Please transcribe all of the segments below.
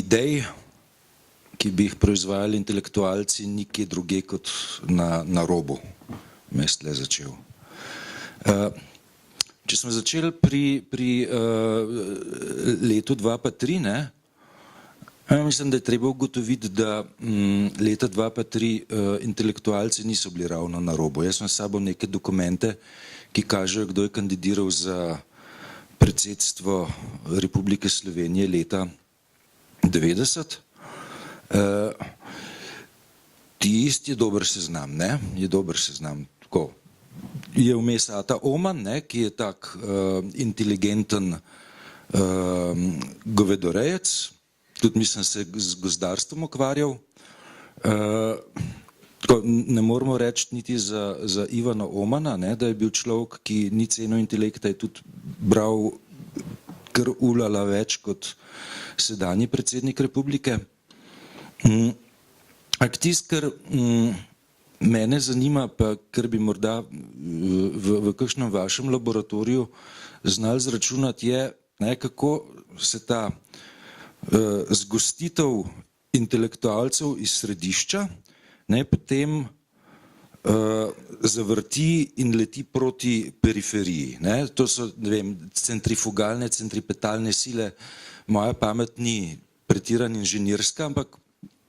idej, ki bi jih proizvajali intelektualci, nikje druge kot na robu. Mest le začel. Če smo začeli pri letu 2003, ne, mislim, da je treba ugotoviti, da leta 2003 intelektualci niso bili ravno na robu. Jaz sem s sabo neke dokumente, ki kažejo, kdo je kandidiral za predsedstvo Republike Slovenije leta 90. Tisti je dober seznam, ne? Je dober seznam, tako. Je vmes Ata Oman, ne, ki je tak inteligenten govedorejec, tudi mislim se z gozdarstvom ukvarjal. Tako, ne moramo reči niti za Ivana Omana, ne, da je bil človek, ki ni cenil intelekta, je tudi bral kar ulala več kot sedanji predsednik republike. Tisto, kar mene zanima, pa kar bi morda v kakšnem vašem laboratoriju znali zračunati, je, ne, kako se ta zgostitev intelektualcev iz središča, ne, potem zavrti in leti proti periferiji. Ne. To so, ne vem, centrifugalne, centripetalne sile. Moja pamet ni pretirano inženirska, ampak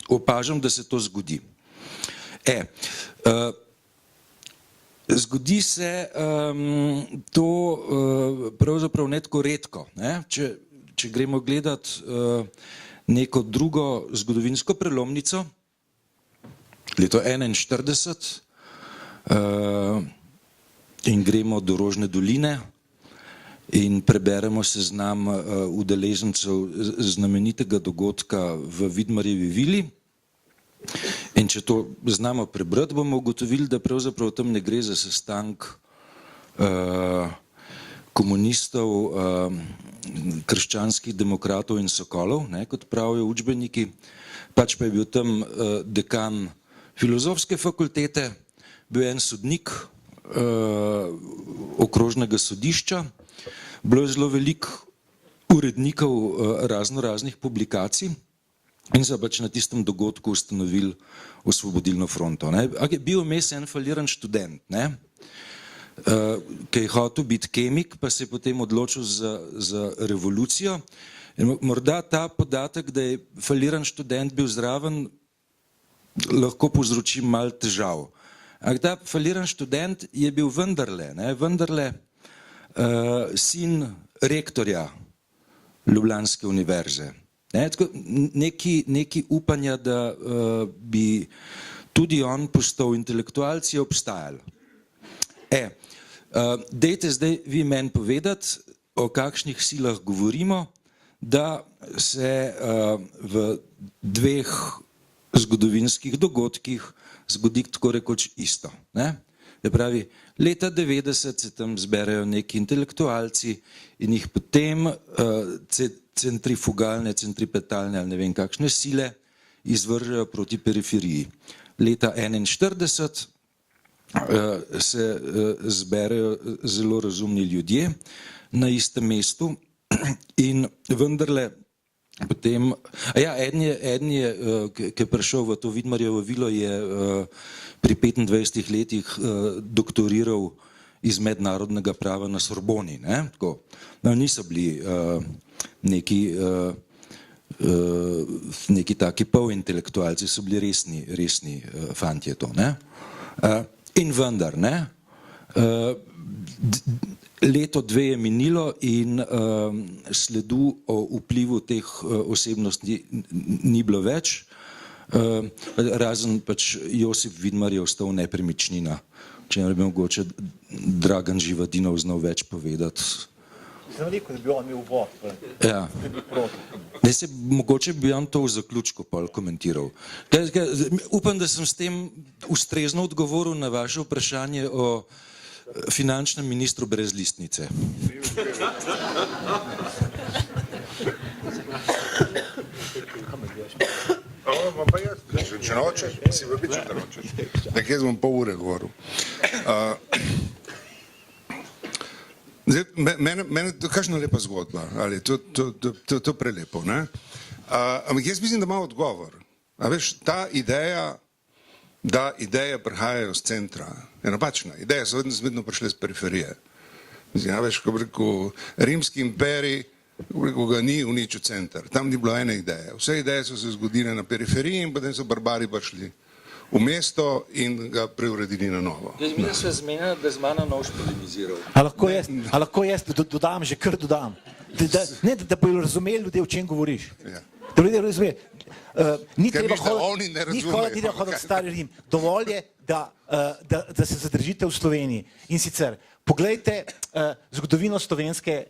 opažam, da se to zgodi. Zgodi se to pravzaprav ne tako redko. Ne. Če gremo gledati neko drugo zgodovinsko prelomnico, leto 1941, in gremo do Rožne doline in preberemo seznam udeležencev znamenitega dogodka v Vidmarjevi vili. In če to znamo prebrati, bomo ugotovili, da pravzaprav tam ne gre za sestanek komunistov, krščanskih demokratov in sokolov, ne, kot pravijo učbeniki, pač pa je bil tam dekan filozofske fakultete, bil en sodnik okrožnega sodišča, bilo je zelo veliko urednikov raznih publikacij in so pač na tistem dogodku ustanovili Osvobodilno fronto. Bil vmes en faliran študent, ne, ki je hotel biti kemik, pa se je potem odločil za revolucijo. In morda ta podatek, da je faliran študent bil zraven, lahko povzroči malo težav. Ampak ta faliran študent je bil vendarle sin rektorja Ljubljanske univerze. Neki upanja, da bi tudi on postal intelektualec, je obstajal. Dajte zdaj vi meni povedati, o kakšnih silah govorimo, da se v dveh zgodovinskih dogodkih zgodi tako rekoč isto. Je pravi, leta 90 se tam zberejo neki intelektualci in jih potem centrifugalne, centripetalne ali ne vem kakšne sile izvržejo proti periferiji. Leta 1941 se zberejo zelo razumni ljudje na istem mestu in vendarle potem, eden je, ki je prišel v to Vidmarjevo vilo, je pri 25 letih doktoriral iz mednarodnega prava na Sorboni. Niso bili neki taki polintelektualci, so bili resni fantje to. In vendar, leto dve je minilo in sledu o vplivu teh osebnosti ni bilo več, razen pač Josip Vidmar je ostal nepremičnina, če ne bi mogoče Dragan Živadinov znal več povedati. Sem rekel, da bi on imel vod, da bi proti. Mogoče bi on to v zaključku pol komentiral. Upam, da sem s tem ustrezno odgovoril na vaše vprašanje o finančnem ministru brez listnice. Pa jaz, če nočeš, si vabičen, da nočeš. Tako jaz bom pol ure govoril. Mene je to kakšna lepa zgodba, ali to prelepo, ne? Ampak jaz mislim, da ima odgovor. A veš, ta ideja, da ideje prihajajo z centra, je napačna. Ideje so vedno prišle z periferije. Mislim, a veš, ko bi rekel, rimski imperij, ko bi rekel, ga ni uničil center. Tam ni bilo ene ideje. Vse ideje so se zgodile na periferiji in potem so barbari prišli v mesto in ga preuredili na novo. Jaz mi se zmenila, da z mano nož polemiziral. A lahko jaz dodam, že kar dodam. Da bojo razumeli ljudje, o čem govoriš. Ja. Da ljudje razumeli. Ni Ker treba misliš, da oni ne razumejo. hoditi v stari Rim. Dovolj je, da se zadržite v Sloveniji. In sicer, poglejte zgodovino slovenske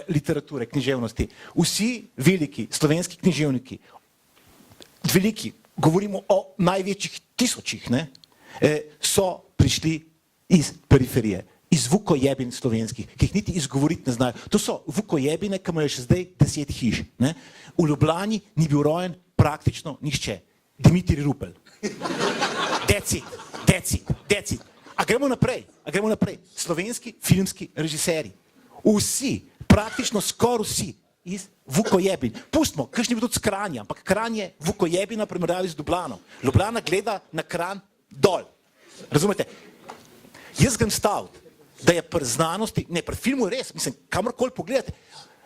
literature, književnosti. Vsi veliki slovenski književniki, veliki, govorimo o največjih tisočih, ne, so prišli iz periferije, iz vukojebin slovenskih, ki jih niti izgovoriti ne znajo. To so vukojebine, ki imajo še zdaj 10 hiš. Ne. V Ljubljani ni bil rojen praktično nihče. Dimitrij Rupel. Decid. A gremo naprej. Slovenski filmski režiserji. Vsi, praktično skoraj vsi, iz vukojebin. Pustimo, kakšni bi tudi s Kranja, ampak Kranj je vukojebina primerjavi z Ljubljano. Ljubljana gleda na Kranj dol. Razumete? Jaz grem staviti, da je pri znanosti, ne, pri filmu je res, mislim, kamorkoli pogledate,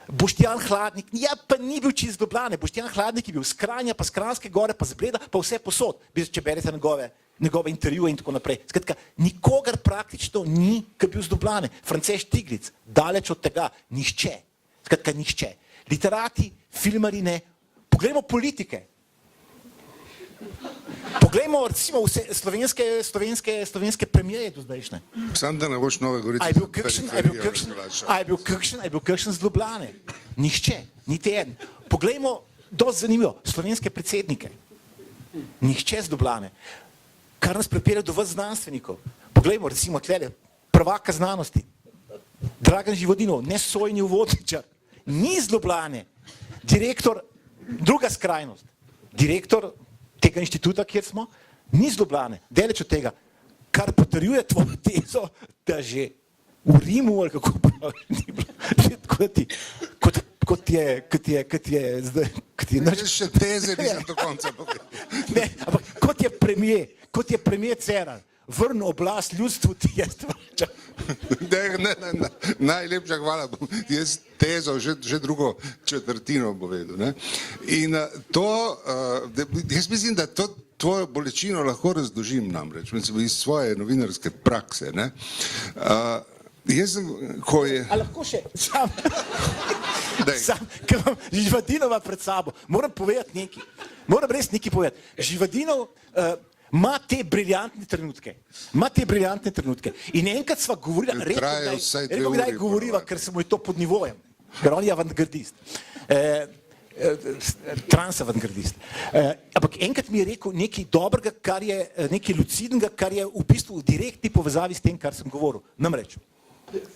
Boštjan Hladnik, ja, pa ni bil čist Ljubljane, Boštjan Hladnik je bil s Kranja, pa s Kranjske gore, pa z Bleda, pa vse posod, če berete njegove intervjuje in tako naprej. Skratka, nikogar praktično ni, ki je bil z Ljubljane. France Štiglic, daleč od tega, nihče. Skratka, nihče. Literati, filmari ne. Poglejmo politike. Poglejmo recimo vse slovenske premijeje do zdajšnje. Sam da ne boš Nove Gorice. A je bil kakšen z Ljubljane? Nihče, niti eden. Poglejmo, dosti zanimivo, slovenske predsednike. Nihče z Ljubljane. Kar nas pripelje do vas znanstvenikov. Poglejmo recimo tlele, prvaka znanosti. Dragan Živodinov, nesojni uvodničar. Ni z Ljubljane. Direktor, druga skrajnost. Direktor tega inštituta, kjer smo, ni z Ljubljane, daleč od tega, kar potrjuje tvojo tezo, da že v Rimu, ali kako pravi, ni bilo, kot je zdaj, Jaz še teze nisem do konca povedal. ne, ampak kot je premijer Cerar, vrnil oblast ljudstvu, ti je stvar. Ne, najlepša hvala. Jaz tezo že drugo četrtino povedal. Ne? In jaz mislim, da to tvojo bolečino lahko razložim namreč, iz svoje novinarske prakse. Ne? Jaz sem, ko je... A lahko še, sam, ker imam Živadinova pred sabo, moram povedati nekaj. Moram res nekaj povedati. Živadinov ima te briljantne trenutke. In enkrat sva govorila, rekel kdaj govoriva, ker se mu je to pod nivojem, ker on je avantgardist, transavantgardist. Ampak enkrat mi je rekel nekaj dobrega, nekaj lucidnega, kar je v bistvu v direktni povezavi s tem, kar sem govoril. Namreč,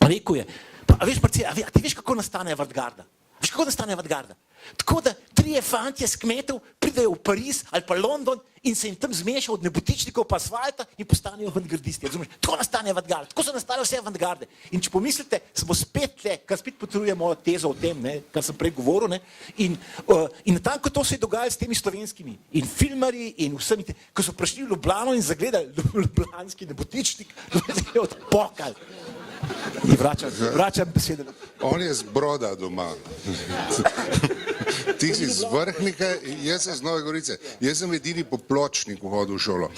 rekel je, a ti veš, kako nastane avantgarda? Veš, kako nastane avantgarda? Tako da 3 fantje s kmetov pridejo v Pariz ali pa London in se jim tam zmeša od nebotičnikov pa asfalta in postanejo avantgardisti. Tako nastane avantgarda, tako so nastale vse avantgarde. In če pomislite, smo spet tle, kar spet potrjuje mojo tezo o tem, ne, kar sem prej govoril, ne, in natanko to se je dogajalo s temi slovenskimi in filmarji in vsemi, ko so prišli v Ljubljano in zagledali ljubljanski nebotičnik, da se je odpokal. In vračam besedo. On je z Broda doma. Ti si z Vrhnika, jaz sem z Nove Gorice. Jaz sem edini po Pločniku hodil v šolo.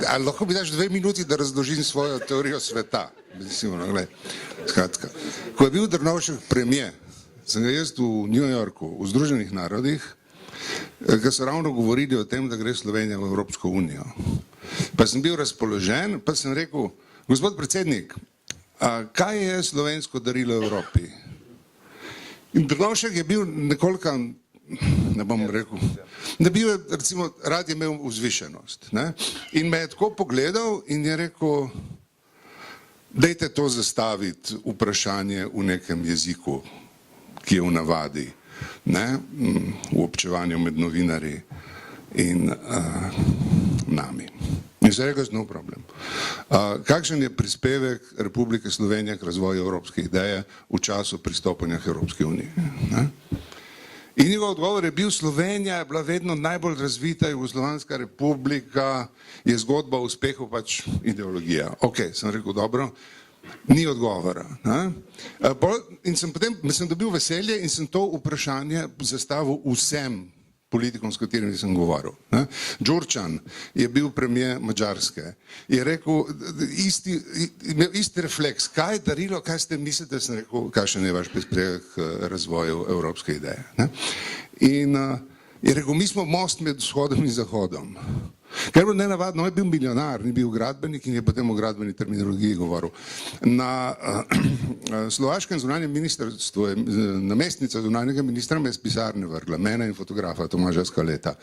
Ali lahko bi daš 2 minuti, da razložim svojo teorijo sveta? Skratka, ko je bil Drnovšek premijer, sem ga jaz v New Yorku, v Združenih narodih, ker so ravno govorili o tem, da gre Slovenija v Evropsko unijo. Pa sem bil razpoložen, pa sem rekel, gospod predsednik, kaj je slovensko darilo Evropi? In Drnovšek je bil nekoliko, ne bom rekel, da bil je, recimo, rad je imel vzvišenost. Ne? In me je tako pogledal in je rekel, dajte to zastaviti vprašanje v nekem jeziku, ki je v navadi, ne? V občevanju med novinarji in nami. In se rekel, no problem. Kakšen je prispevek Republike Slovenije k razvoju evropske ideje v času pristopanja k Evropski uniji? Ne? In njegov odgovor je bil, Slovenija je bila vedno najbolj razvita Jugoslovanska republika, je zgodba o uspehu pač ideologija. Ok, sem rekel, dobro, ni odgovora. Ne? In sem dobil veselje in sem to vprašanje zastavil vsem politikom, s katerimi sem govoril. Đurđan je bil premijer Mađarske, je rekel, imel isti refleks, kaj je darilo, kaj ste mislite, sem rekel, kakšen je vaš prispevek k razvoju evropske ideje. In je rekel, mi smo most med vzhodom in zahodom. Ker je bilo nenavadno, on je bil milijonar, ni bil gradbenik in je potem o gradbeni terminologiji govoril. Na slovaškem zunanjem ministrstvu je namestnica zunanjega ministra me iz pisarne vrgla, mene in fotografa Tomaža Skaleta.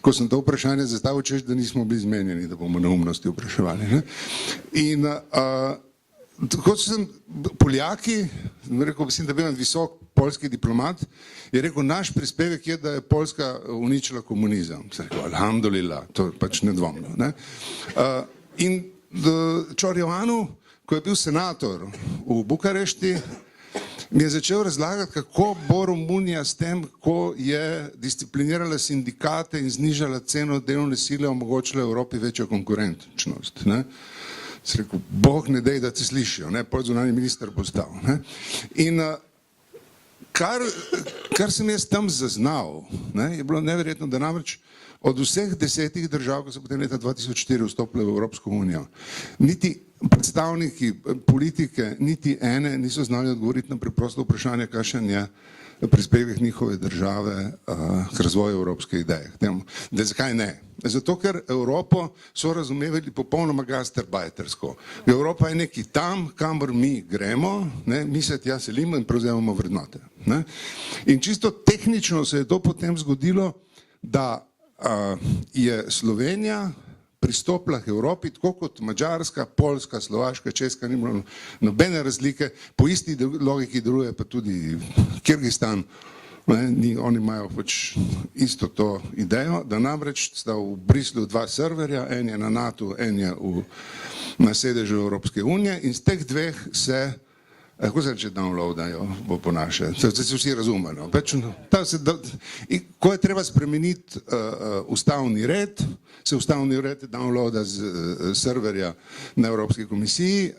Ko sem to vprašanje zastavil, češ, da nismo bili zmenjeni, da bomo neumnosti vpraševali. Ne? In kot sem Poljaki, rekel, mislim, da bil en visok poljski diplomat, je rekel, naš prispevek je, da je Poljska uničila komunizem. Sem rekel, alhamdulillah, to je pač nedvomno. Ne? In Čorjovanu, ko je bil senator v Bukarešti, mi je začel razlagati, kako bo Romunija s tem, ko je disciplinirala sindikate in znižala ceno delovne sile, omogočila Evropi večjo konkurenčnost. Ne? Sem rekel, Bog ne dej, da te slišijo, ne, pol zunanji minister postal. Ne. In kar sem jaz tam zaznal, ne, je bilo neverjetno, da namreč od vseh 10 držav, ko so potem leta 2004 vstopile v Evropsko unijo, niti predstavniki politike, niti ene niso znali odgovoriti na preprosto vprašanje, kakšen je prispevek njihove države k razvoju evropske ideje. Da zakaj ne? Zato, ker Evropo so razumevali popolnoma gastarbajtersko. Evropa je nekaj tam, kamor mi gremo, ne? Mi se tja selimo in prevzemamo vrednote. Ne? In čisto tehnično se je to potem zgodilo, da je Slovenija pristopila k Evropi, tako kot Mađarska, Poljska, Slovaška, Česka, ni bilo nobene razlike, po isti logiki deluje pa tudi Kirgistan. Oni imajo pač isto to idejo, da namreč sta v Bruslju 2 serverja, en je na NATO, en je na sedežu Evropske unije in z teh dveh se, kako se reče, downloadajo, bo po naše, se vsi razumemo. Ko je treba spremeniti ustavni red, se ustavni red downloada z serverja na Evropski komisiji,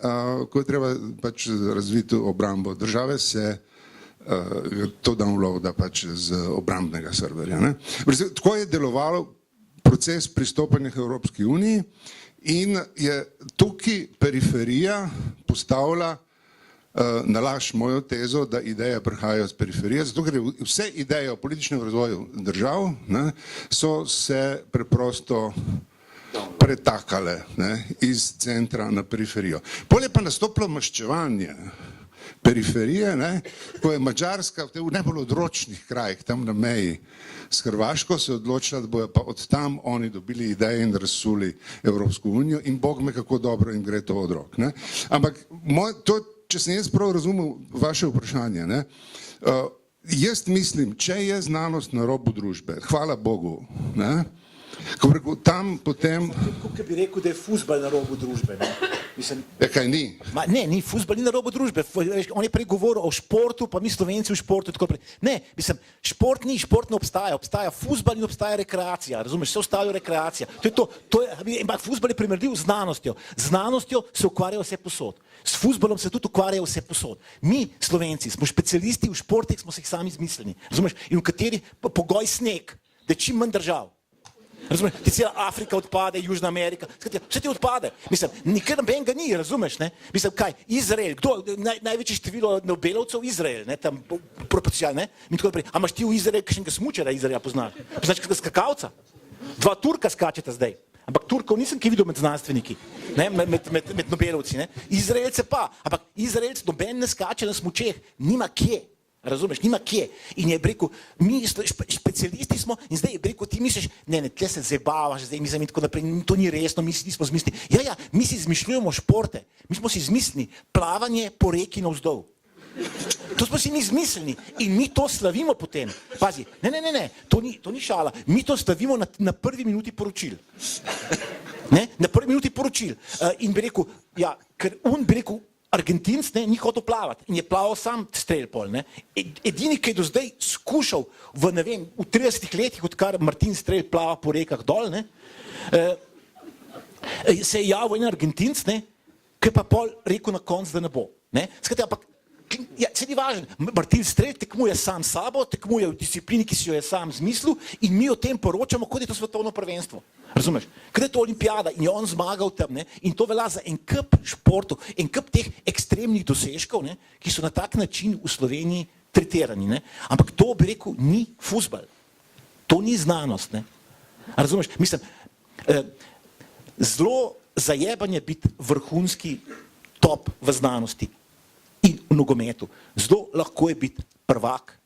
ko je treba pač razviti obrambo države, se to downloada pač z obrambnega serverja. Ne? Tako je delovalo proces pristopanja k Evropski uniji in je tukaj periferija postavila na laž mojo tezo, da ideje prihajajo z periferije, zato ker vse ideje o političnem razvoju držav, ne, so se preprosto pretakale, ne, iz centra na periferijo. Potem je pa nastopilo maščevanje periferije, ne, ko je Mađarska v najbolj odročnih krajih, tam na meji s Hrvaško, se odločila, da bojo pa od tam oni dobili ideje in razsuli Evropsko unijo in Bog me kako dobro jim gre to od rok. Ne. Ampak če sem jaz prav razumel vaše vprašanje, ne, jaz mislim, če je znanost na robu družbe, hvala Bogu, ne, ko rekel, tam potem... Kako bi rekel, da je fuzbal na robu družbe, ne? Mislim... Kaj ni? Ne, ni fuzbal, ni na robu družbe. On je prej govoril o športu, pa mi Slovenci v športu, tako prej. Ne, mislim, šport ni, šport ne obstaja. Obstaja fuzbal in obstaja rekreacija, razumeš, vse ostalo je rekreacija. Ampak fuzbal je primerljiv z znanostjo. Z znanostjo se ukvarjajo vse posod. S fuzbalom se tudi ukvarjajo vse posod. Mi, Slovenci, smo specialisti v športih, smo se jih sami izmislili. Razumeš, in v kateri pogoj sneg, da je čim manj držav. Razumeš, ti cela Afrika odpade, Južna Amerika, vse ti odpade. Mislim, nikjer nobenega ni, razumeš, ne? Mislim, kaj, Izrael, kdo, največje število Nobelovcev, Izrael, ne, tam proporcionalno, ne? In tako naprej. A imaš ti v Izraelu kakšnega smučara Izraela poznaš? Poznaš kakšnega skakalca? 2 Turka skačeta zdaj. Ampak Turkov nisem kaj videl med znanstveniki, ne, med Nobelovci, ne? Izraelce pa, ampak Izraelce noben ne skače na smučeh, nima kje. Razumeš, nima kje. In je rekel, mi specialisti smo in zdaj je rekel, ti misliš, ne, tle se zabavaš, zdaj mislim in tako naprej, to ni resno, mi si nismo zmislili. Ja, mi si izmišljujemo športe, mi smo si izmislili plavanje po reki navzdol. To smo si mi izmislili in mi to slavimo potem. Pazi, ne, to ni šala, mi to slavimo na 1. minuti poročil. Ne? Na prvi minuti poročil. In bi rekel, ja, ker on bi rekel, Argentinc ni hotel plavati in je plaval sam strel pol. Ne? Edini, ki je do zdaj skušal v 30 letih, odkar Martin Strel plava po rekah dol, ne? Se je javil en Argentinc, ne? Ki pa pol rekel na koncu, da ne bo. Ne? Skratka, ampak ja, se ni važen. Martin Strel tekmuje sam sabo, tekmuje v disciplini, ki si jo je sam zmislil in mi o tem poročamo, kot je to svetovno prvenstvo. Razumeš? Kad je to olimpijada in je on zmagal tam, ne? In to velja za en kup športov, en kup teh ekstremnih dosežkov, ne? Ki so na tak način v Sloveniji tretirani. Ne? Ampak to bi rekel, ni fuzbal. To ni znanost. Ne? Razumeš? Mislim, zelo zajebanje biti vrhunski top v znanosti in v nogometu. Zelo lahko je biti prvak,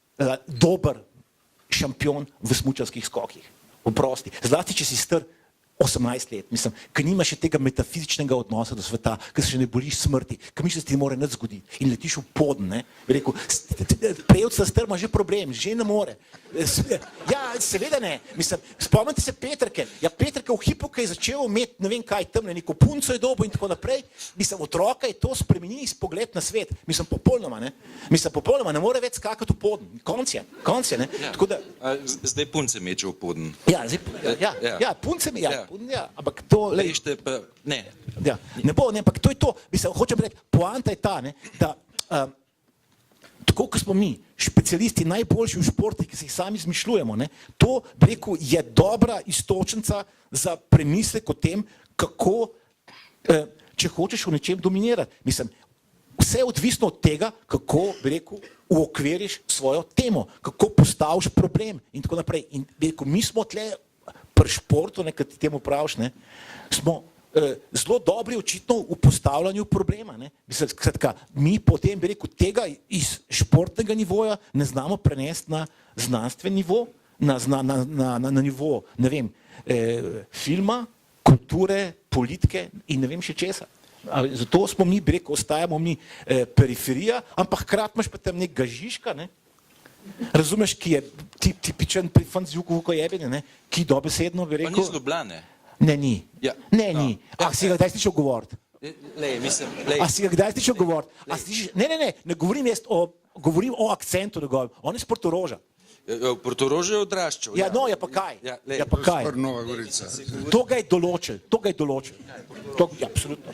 dober šampion v smučarskih skokih. Oprosti. Zlasti, če si star 18 let, mislim, ker nima še tega metafizičnega odnosa do sveta, ker se še ne bojiš smrti, ker misliš, da ti ne more nič zgoditi in letiš v poden, ne. Bi rekel, prejevca star ima že problem, že ne more. Ja, seveda ne. Mislim, spomnite se Petrke. Ja, Petrke v hipu, ki je začel imeti, ne vem kaj tam, neko punco je dobil in tako naprej. Mislim, otroka je to spremenil iz pogled na svet. Mislim, popolnoma, ne. Mislim, popolnoma, ne more več skakati v poden. Konc je, ne. Ja. Tako da, Zdaj punce meče v poden. ja, punce mi, ampak to, lej, Lešte pa, ne. ja, ne bo, ne, ampak to je to, mislim, hočem reči, poanta je ta, ne, da tako, kot smo mi, specialisti, najboljši v športih, ki se jih sami izmišljujemo, ne, to, bi rekel, je dobra iztočnica za premislek o tem, kako, če hočeš v nečem dominirati. Mislim, vse je odvisno od tega, kako, bi rekel, uokviriš svojo temo, kako postaviš problem in tako naprej. In bi rekel, mi smo tle pri športu, nekaj ti temu praviš, ne, smo zelo dobri očitno v postavljanju problema. Ne. Skratka, mi potem, bi rekel, tega iz športnega nivoja ne znamo prenesti na znanstven nivo, na nivo, ne vem, filma, kulture, politike in ne vem še česa. Zato smo mi, bi rekel, ostajamo mi periferija, ampak hkrati imaš pa tam nekega Žižka, ne, razumeš, ki je tipičen pri Fanziuku Vukojebenje, ne, ki dobesedno, bi Pa rekel... ni z Ljubljane. Ne, ni. Ja. Ne, ni. A si ga kdaj slišal govoriti? Lej, mislim, A si ga kdaj slišal govoriti? Ne govorim jaz govorim o akcentu njegovem. On je s Portoroža. V Portorožu je odraščal. Ja, no, je pa kaj? Ja, lej. Ja, pa kaj? Skor Nova Gorica. To ga je določil. Ja, absolutno.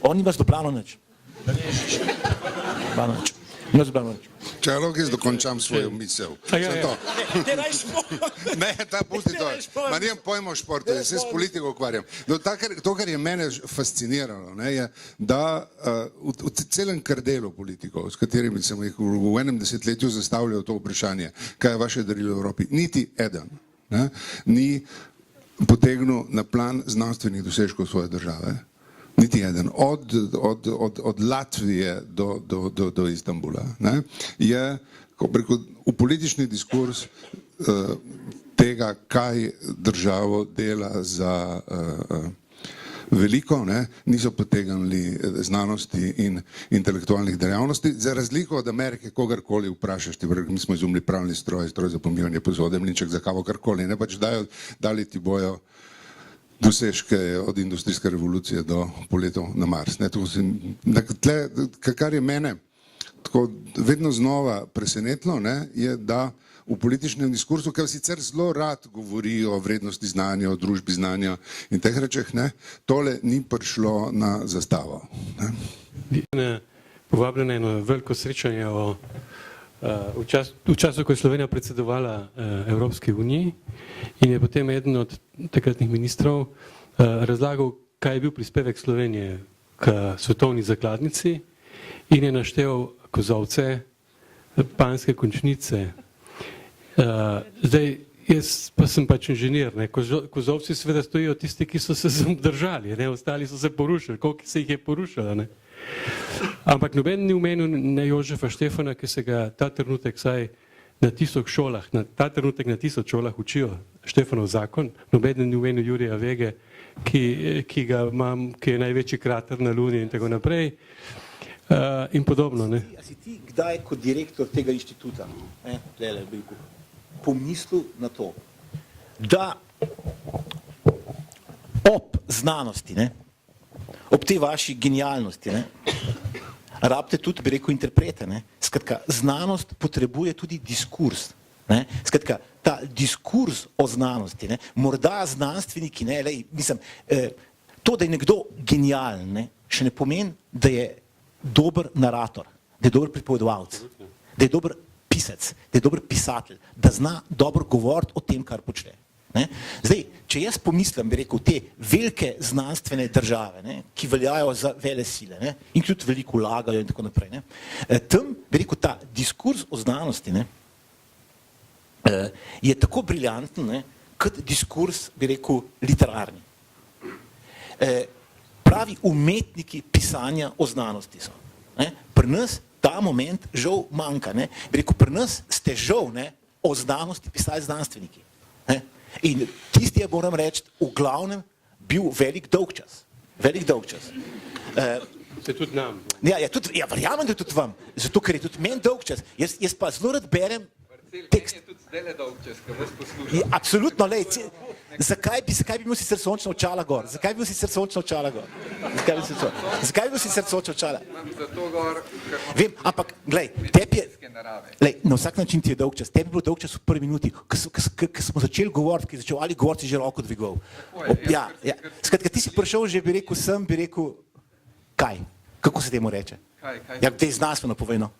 On nima z Ljubljano nič. Ljubljano nič. Nima z Ljubljano nič. Če lahko jaz dokončam svojo misel. Te raj šport. Ne, ta pusti to. Ma nimam pojma o športu, jaz se s politiko ukvarjam. No, to, kar je mene fasciniralo, ne, je, da v celem krdelu politikov, s katerimi sem jih v enem desetletju zastavljal to vprašanje, kaj je vaše darilo v Evropi, niti eden, ne, ni potegnil na plan znanstvenih dosežkov svoje države. Niti eden, od Latvije do Istanbula, ne, je v politični diskurs tega, kaj državo dela za veliko, ne, niso potegnili znanosti in intelektualnih dejavnosti, za razliko od Amerike, kogarkoli vprašaš, mi smo izumili pravni stroj za pomivanje posode, mlinček za kavo, karkoli, ne, pač dali ti bojo dosežke od industrijske revolucije do poletov na Mars. Kar je mene tako vedno znova presenetilo, ne, je, da v političnem diskursu, ker sicer zelo rad govori o vrednosti znanja, o družbi znanja in teh rečeh, ne, tole ni prišlo na zastavo. Ne. Povabljeno je na veliko srečanje v času, ko je Slovenija predsedovala Evropski uniji in je potem eden od takratnih ministrov razlagal, kaj je bil prispevek Slovenije k svetovni zakladnici in je naštel kozolce, panjske končnice. Zdaj, jaz pa sem pač inženir, ne, kozolci seveda stojijo tisti, ki so se držali, ne, ostali so se porušili, koliko se jih je porušilo, ne. Ampak noben ni omenil ne Jožefa Štefana, ki se ga ta trenutek vsaj na 1000 šolah, ta trenutek na 1000 šolah učijo Štefanov zakon, noben ni omenil Jurija Vege, ki ga imam, ki je največji krater na Luni in tako naprej in podobno. Ne. A si ti kdaj kot direktor tega inštituta, pomislil na to, da ob znanosti, ne, ob tej vaši genialnosti, ne, rabite tudi, bi rekel, interprete. Ne. Skratka, znanost potrebuje tudi diskurs. Ne. Skratka, ta diskurs o znanosti, ne, morda znanstveniki, ne, lej, mislim, to, da je nekdo genijalen, ne, še ne pomeni, da je dober narator, da je dober pripovedovalec, da je dober pisec, da je dober pisatelj, da zna dobro govoriti o tem, kar počne. Ne? Zdaj, če jaz pomislim, bi rekel, te velike znanstvene države, ne, ki veljajo za vele sile, ne, in tudi veliko vlagajo in tako naprej, ne, tam, bi rekel, ta diskurs o znanosti, ne, je tako briljanten, ne, kot diskurs, bi rekel, literarni. Pravi umetniki pisanja o znanosti so. Ne. Pri nas ta moment žal manjka. Ne. Bi rekel, pri nas ste žal, ne, o znanosti pisali znanstveniki. Ne. In tisti je, moram reči, v glavnem bil velik dolgčas. Velik dolgčas. Se tudi nam. Ja, verjamem, da tudi vam. Zato, ker je tudi meni dolgčas. Jaz pa zelo rad berem tekst. Meni je tudi zdaj dolgčas, ko vas poslušam. Ja, absolutno, lej. Zakaj bi imel sicer sončna očala gor? Zakaj bi bil sicer sončna očala gor? Zakaj bi bil sicer sončna očala? Zato gor, Vem, ampak, glej, tebi je... narave. Lej, na vsak način ti je dolgčas. Tebi je bilo dolgčas v prvi minuti, ko smo začeli govoriti, ki je začel ali govoriti, že roko dvigoval. Ja. Skratka, ti si prišel že, bi rekel, sem, bi rekel, kaj? Kako se temu reče? Kaj? Ja, dej znanstveno povej, no.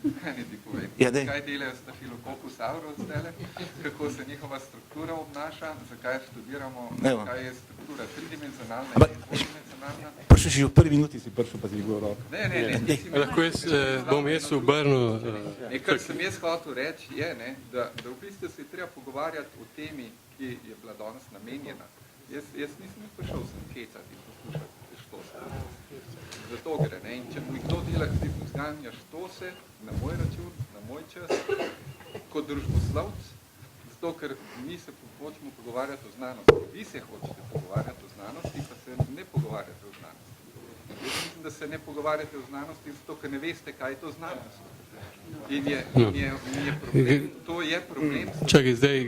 Kaj ne ti povem? Ja, dej. Kaj delajo Staphylococcus aureus zdajle? Kako se njihova struktura obnaša? Zakaj študiramo? Evo. Kaj je struktura tridimenzionalna Ampak- in dvodimenzionalna? Prišel si že v prvi minuti, si prišel pa si dvigoval roko. Ne. Lahko bom jaz obrnil. Kar sem jaz hotel reči, je, ne, da v bistvu se je treba pogovarjati o temi, ki je bila danes namenjena. Jaz nisem prišel sem kecati in poslušati štose. Zato gre, ne, in če mi kdo dela zganja štose na moj račun, na moj čas, kot družboslovc, zato ker mi se hočemo pogovarjati o znanosti. Vi se hočete pogovarjati o znanosti, pa se ne pogovarjate o znanosti. Jaz mislim, da se ne pogovarjate o znanosti, zato ker ne veste, kaj je to znanost. In je problem, to je problem. Čakaj, zdaj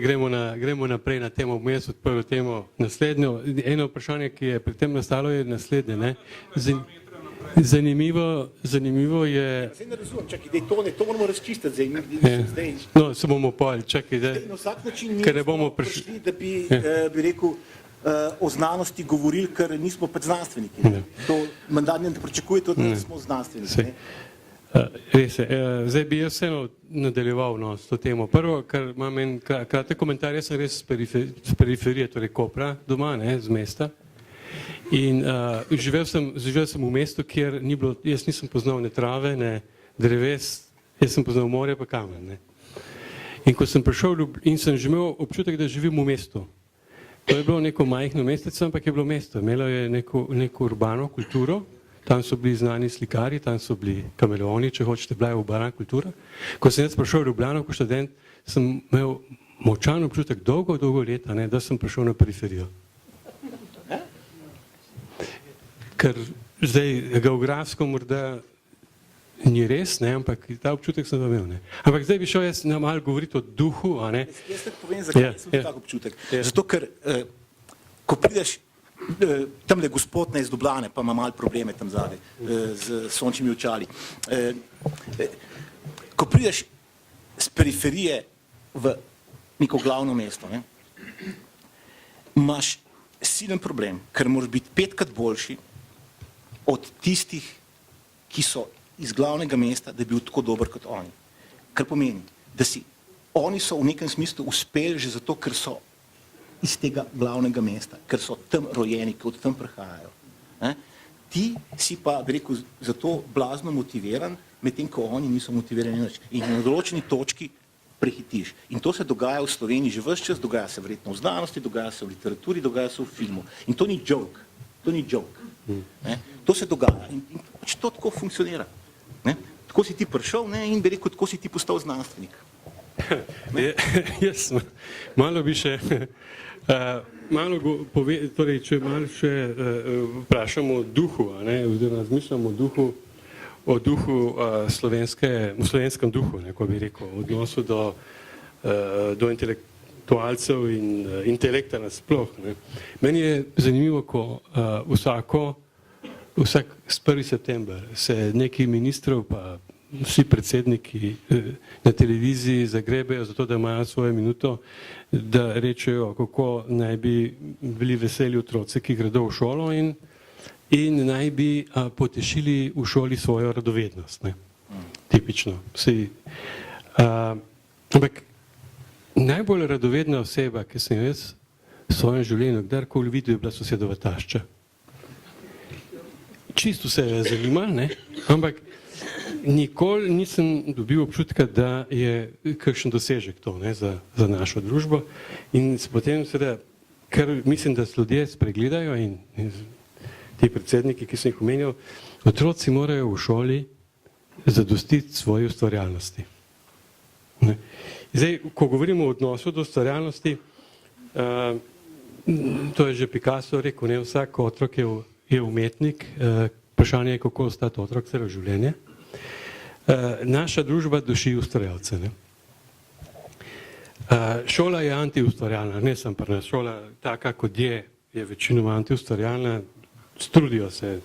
gremo naprej na temo, bom jaz odprl temo naslednjo. Eno vprašanje, ki je pri tem nastalo, je naslednje. Ne? Zanimivo je... Zdaj ne razumem, čakaj, to moramo razčistiti zdaj. No, se bomo pojeli, čakaj, zdaj. Na vsak način Ker ne bomo nismo prišli, da bi rekel, o znanosti govorili, ker nismo pač znanstveniki. To mandat ne pričakuje to, da smo znanstveniki. Ne? Res je. Zdaj bi jaz vseeno nadaljeval s to temo. Prvo, ker imam en kratek komentar, jaz sem res z periferije, torej Kopra doma, ne, z mesta. In živel sem v mestu, kjer ni bilo, jaz nisem poznal ne trave, ne dreves, jaz sem poznal morje pa kamen. Ne. In ko sem prišel in sem že imel občutek, da živim v mestu. To je bilo neko majhno mestece, ampak je bilo mesto. Imelo je neko urbano kulturo, tam so bili znani slikari, tam so bili kameleoni, če hočete, bila je urbana kultura. Ko sem jaz prišel v Ljubljano kot študent, sem imel močan občutek dolgo leta, ne, da sem prišel na periferijo. Ker zdaj geografsko morda ni res, ne, ampak ta občutek sem imel. Ne. Ampak zdaj bi šel jaz malo govoriti o duhu. A ne. Jaz te povem, zakaj sem tak občutek. Zato, ker ko prideš tamle gospod iz Ljubljane, pa ima malo probleme tam zadaj z sončnimi očali. Ko prideš z periferije v neko glavno mesto, ne, imaš silen problem, ker moraš biti 5krat boljši od tistih, ki so iz glavnega mesta, da bi bil tako dober kot oni. Kar pomeni, da oni so v nekem smislu uspeli že zato, ker so iz tega glavnega mesta, ker so tam rojeni, ki od tam prihajajo. Ti si pa, bi rekel, zato blazno motiviran, medtem ko oni niso motivirani nič. In na določeni točki prehitiš. In to se dogaja v Sloveniji že ves čas, dogaja se verjetno v znanosti, dogaja se v literaturi, dogaja se v filmu. In to ni joke. To ni joke. To se dogaja. In pač to tako funkcionira. Tako si ti prišel, ne, in bi rekel, tako si ti postal znanstvenik. Jaz malo bi še torej, če malo še vprašamo o duhu, oziroma razmišljamo o duhu slovenskem duhu, ko bi rekel, o odnosu do intelektualcev in intelekta nasploh. Meni je zanimivo, ko vsak 1. september se neki ministrov pa vsi predsedniki na televiziji zagrebejo zato, da imajo svojo minuto, da rečejo, kako naj bi bili veseli otroci, ki gredo v šolo in naj bi potešili v šoli svojo radovednost. Ne? Tipično. Ampak najbolj radovedna oseba, ki sem jaz v svojem življenju kdarkoli videl, je bila sosedova tašča. Čisto se je zanimalo, ne? Ampak nikoli nisem dobil občutka, da je kakšen dosežek to, ne, za našo družbo. In potem seveda, ker mislim, da se ljudje spregledajo in ti predsedniki, ki sem jih omenil, otroci morajo v šoli zadostiti svoji ustvarjalnosti. Ne. Zdaj, ko govorimo o odnosu do ustvarjalnosti, to je že Picasso rekel, ne, vsak otrok je umetnik, vprašanje je, kako ostati otrok celo življenje. Naša družba duši ustvarjalce. Šola je antiustvarjalna, ne sem pa šola taka, kot je večinoma antiustvarjalna, strudijo se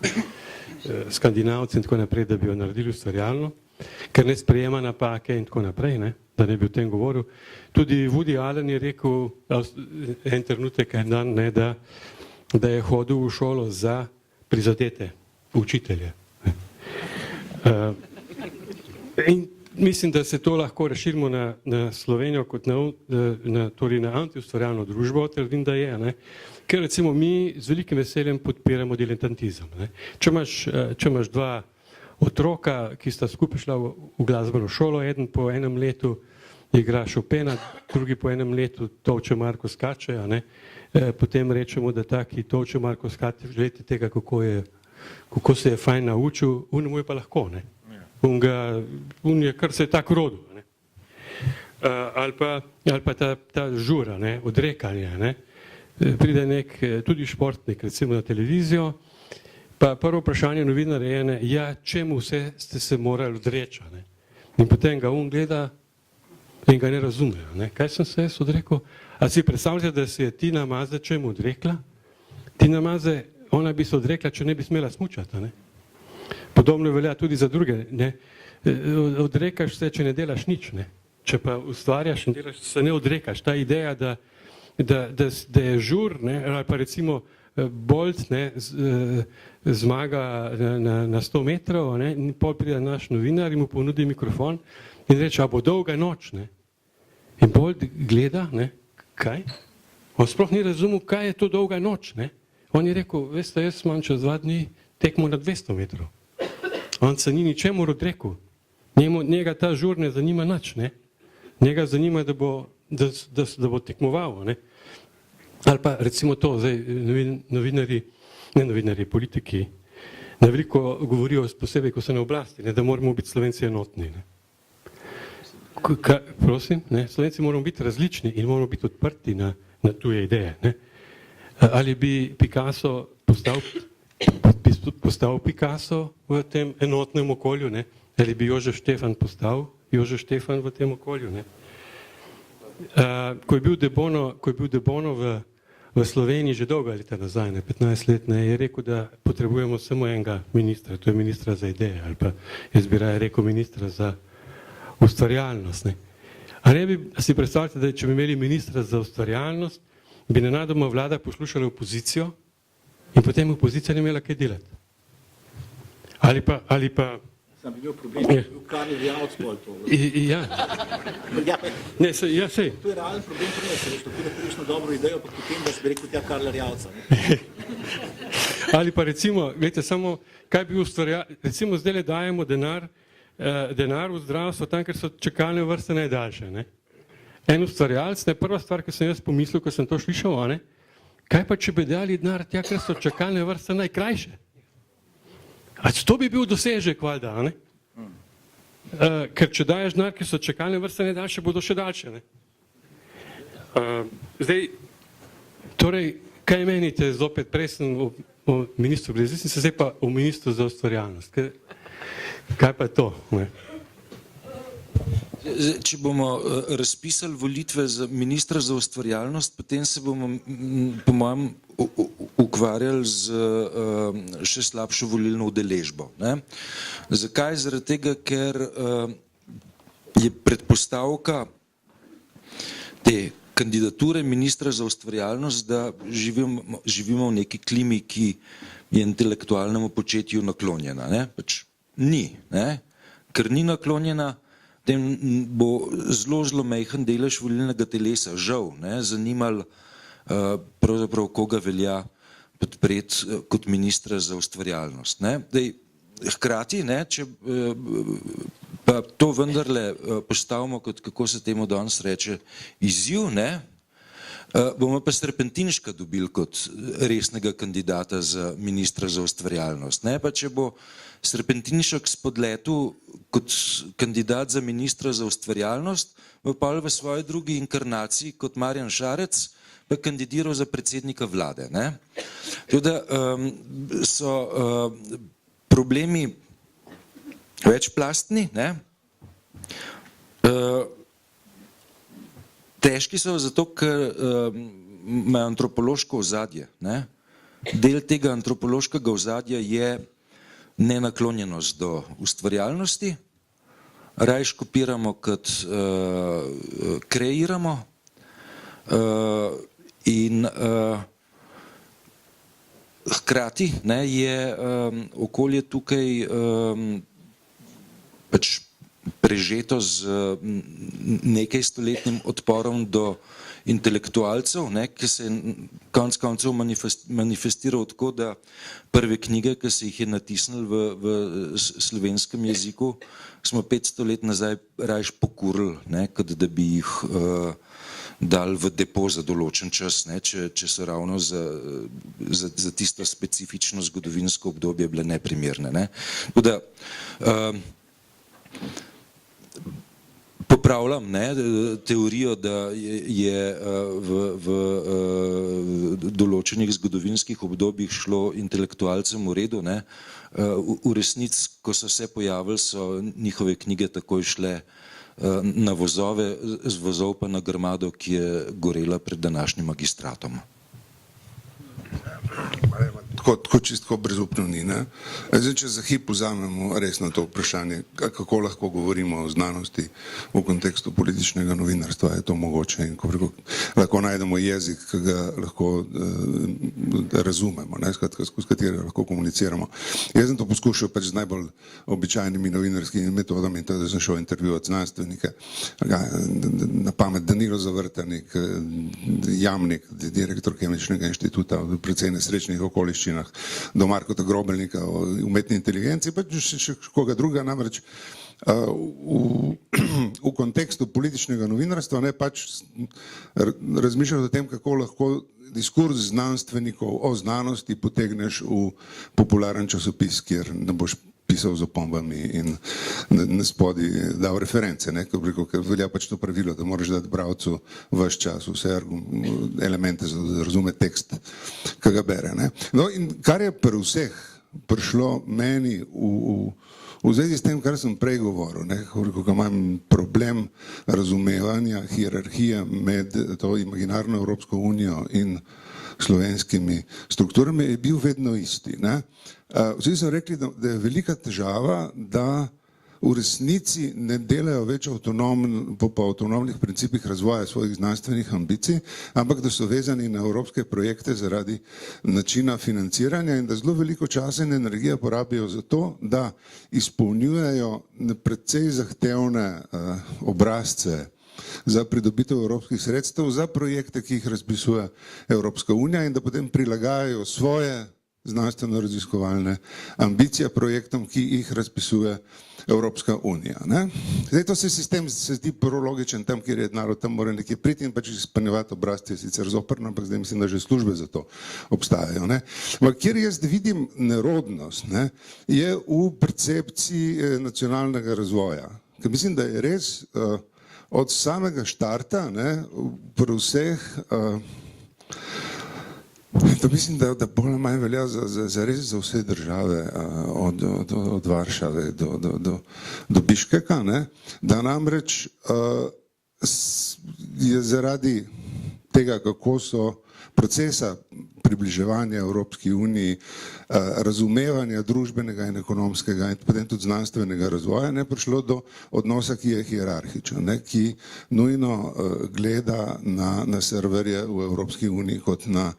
Skandinavci in tako naprej, da bi jo naredili ustvarjalno, ker ne sprejema napake in tako naprej, ne, da ne bi o tem govoril. Tudi Woody Allen je rekel en trenutek, en dan, ne, da je hodil v šolo za prizadete učitelje. In mislim, da se to lahko razširimo na Slovenijo kot na antiustvarjalno družbo, trdim, da je, ne? Ker recimo mi z velikim veseljem podpiramo diletantizem. Ne? Če imaš dva otroka, ki sta skupaj šla v glasbeno šolo, eden po enem letu igra Chopina, drugi po enem letu tolče Marko Skače, a ne? Potem rečemo, da taki tolče Marko Skače, želite tega, kako se je fajn naučil, unemu je pa lahko, ne? Un je kar se je tako rodil. Ne? Ali pa ta žura, ne? Odrekanje. Ne? Pride nek, tudi športnik, recimo na televizijo, pa prvo vprašanje novinarja je, ja, čemu vse ste se morali odreči. Ne? In potem ga on gleda in ga ne razumejo. Ne? Kaj sem se jaz odrekel? A si predstavljate, da se je Tina Maze čemu odrekla? Tina Maze, ona bi se odrekla, če ne bi smela smučati. Ne? Podobno velja tudi za druge. Ne? Odrekaš se, če ne delaš nič. Ne? Če pa ustvarjaš in delaš, se ne odrekaš. Ta ideja, da je žur, ne? Ali pa recimo Bolt, ne? Zmaga na 100 metrov, ne? In pol pride naš novinar in mu ponudi mikrofon in reče, a bo dolga noč. Ne? In Bolt gleda, ne? Kaj? On sploh ni razumel, kaj je to dolga noč. Ne? On je rekel, veste, jaz imam čez 2 dni tekmo na 200 metrov. On se ni ničemur odrekel. Njega ta žur ne zanima nič. Ne? Njega zanima, da bo tekmoval. Ne? Ali pa recimo to, zdaj novinarji, politiki, na veliko govorijo posebej, ko so na oblasti, ne? Da moramo biti Slovenci enotni. Ne? Prosim, ne? Slovenci moramo biti različni in moramo biti odprti na tuje ideje. Ne? Ali bi Picasso postal Picasso v tem enotnem okolju, ne? Ali bi Jožef Štefan postal Jožef Štefan v tem okolju. Ne? Ko je bil Debono v Sloveniji že dolga leta nazaj, 15 let, ne, je rekel, da potrebujemo samo enega ministra, to je ministra za ideje, ali pa jaz bi raje rekel ministra za ustvarjalnost. Ne? A ne bi si predstavljate, da če bi imeli ministra za ustvarjalnost, bi nenadoma vlada poslušala opozicijo in potem opozicija ne imela kaj delati. Ali pa Sam bi imel problem, da bi bil Karl Rjavc pol to. Ja. Ne, ja, sej. To je realen problem pri nas, veš, tako da priješ na dobro idejo, pa potem daš bi rekel tja Karla Rjavca. Ali pa recimo, gledajte, samo kaj bi recimo zdaj dajemo denar v zdravstvo tam, ker so čakalne vrste najdaljše. Ne? En ustvarjalec, ne, prva stvar, ki sem jaz pomislil, ko sem to slišal, ne? Kaj pa če bi dali denar tja, ker so čakalne vrste najkrajše? A to bi bil dosežek, valjda, ne? Ker če daješ denar, ker so čakalne vrste najdaljše, bodo še daljše. Ne? Zdaj, torej, kaj menite zopet, prej sem o ministru breziznice, zdaj pa o ministru za ustvarjalnost. Kaj pa je to? Ne? Če bomo razpisali volitve za ministra za ustvarjalnost, potem se bomo, po mojem, ukvarjali z še slabšo volilno udeležbo. Ne? Zakaj? Zaradi tega, ker je predpostavka te kandidature ministra za ustvarjalnost, da živimo v neki klimi, ki je intelektualnemu početju naklonjena. Ne? Pač ni. Ne? Ker ni naklonjena, potem bo zelo majhen delež volilnega telesa, žal, ne, zanimal pravzaprav koga velja podpreti kot ministra za ustvarjalnost. Ne. Hkrati, ne, če pa to vendarle postavimo kot, kako se temu danes reče, izziv, ne, bomo pa Srepentinška dobili kot resnega kandidata za ministra za ustvarjalnost. Ne, pa če bo Srepentinšek spodletel kot kandidat za ministra za ustvarjalnost, bo pa v svoji drugi inkarnaciji kot Marjan Šarec pa kandidiral za predsednika vlade. Ne? Tudi so problemi večplastni, ne? Težki so zato, ker imajo antropološko ozadje. Ne? Del tega antropološkega ozadja je nenaklonjenost do ustvarjalnosti, rajš kopiramo kot kreiramo in hkrati, ne, je okolje tukaj pač prežeto z nekaj stoletnim odporom do intelektualcev, ne, ki se je konec koncev manifestiral tako, da prve knjige, ki se jih je natisnili v slovenskem jeziku, smo 500 let nazaj rajš pokurili, ne, kot da bi jih dali v depo za določen čas, ne, če so ravno za tisto specifično zgodovinsko obdobje bile neprimerne. Ne. Tako da, popravljam, ne, teorijo, da je v določenih zgodovinskih obdobjih šlo intelektualcem v redu. Ne. V resnici, ko so se pojavili, so njihove knjige takoj šle na vozove, z vozov pa na grmado, ki je gorela pred današnjim magistratom. Tako čisto brezupno ni. Ne? Zdaj, če za hip vzamemo resno to vprašanje, kako lahko govorimo o znanosti v kontekstu političnega novinarstva, je to mogoče in lahko najdemo jezik, ki ga lahko razumemo, ne? Skozi katerega lahko komuniciramo. Jaz sem to poskušal pač z najbolj običajnimi novinarskimi metodami, to, da sem šel intervjuvat znanstvenike, na pamet Danilo Zavrtanik, Jamnik, direktor Kemičnega inštituta, v precej nesrečnih okoliščinah, do Markota Grobelnika o umetni inteligenci, pa še koga druga, namreč v kontekstu političnega novinarstva ne pač razmišljati o tem, kako lahko diskurs znanstvenikov o znanosti potegneš v popularen časopis, kjer ne boš pisal z opombami in na spodi dal reference, ne, ker velja pač to pravilo, da moraš dati bralcu vaš čas, vse elemente, da razume tekst, ki ga bere. Ne. No in kar je pri vseh prišlo meni v zvezi s tem, kar sem prej govoril, ne, ko imam problem razumevanja hierarhije med to imaginarno Evropsko unijo in slovenskimi strukturami, je bil vedno isti. Ne. Vsi so rekli, da je velika težava, da v resnici ne delajo več po avtonomnih principih razvoja svojih znanstvenih ambicij, ampak da so vezani na evropske projekte zaradi načina financiranja in da zelo veliko časa in energije porabijo za to, da izpolnjujejo precej zahtevne obrazce za pridobitev evropskih sredstev za projekte, ki jih razpisuje Evropska unija in da potem prilagajajo svoje znanstveno-raziskovalne ambicije projektom, ki jih razpisuje Evropska unija. Ne? Zdaj, to sistem se zdi prologičen tam, kjer je narod, tam mora nekje priti in pač izpolnjevati obrazce, sicer zoprno, ampak zdaj mislim, da že službe za to obstajajo. Ne? Kjer jaz vidim nerodnost, ne, je v percepciji nacionalnega razvoja. Ker mislim, da je res od samega štarta, ne, pri vseh To mislim, da bolj ali manj velja za res za vse države, od Varšave do Biškeka, ne? Da namreč je zaradi tega, kako so procesa približevanja Evropski uniji, razumevanja družbenega in ekonomskega in potem tudi znanstvenega razvoja, ne, prišlo do odnosa, ki je hierarhičen, ne, ki nujno gleda na serverje v Evropski uniji kot na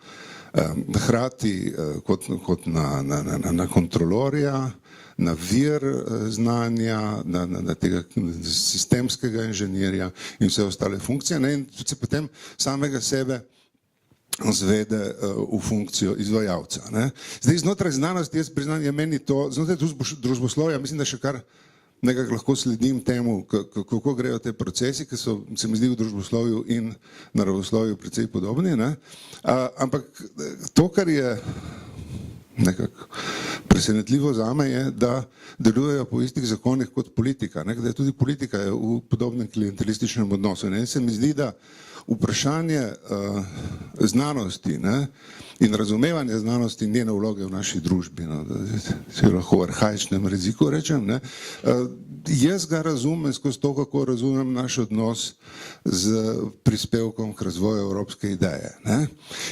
hkrati kot na kontrolorja, na vir znanja, na tega sistemskega inženirja in vse ostale funkcije, ne, in se potem samega sebe zvede v funkcijo izvajalca. Ne. Zdaj, znotraj znanosti, jaz priznam, je meni to, znotraj družboslovja, mislim, da še kar nekako lahko sledim temu, kako grejo te procesi, ki so, se mi zdi, v družboslovju in naravoslovju precej podobni, ne. Ampak to, kar je nekako presenetljivo zame, je, da delujejo po istih zakonih kot politika, ne, da je tudi politika je v podobnem klientelističnem odnosu. Ne. In se mi zdi, da vprašanje znanosti, ne, in razumevanje znanosti in njene vloge v naši družbi, no, da se lahko v arhaičnem jeziku rečem, ne, jaz ga razumem skozi to, kako razumem naš odnos z prispevkom k razvoju evropske ideje. Ne.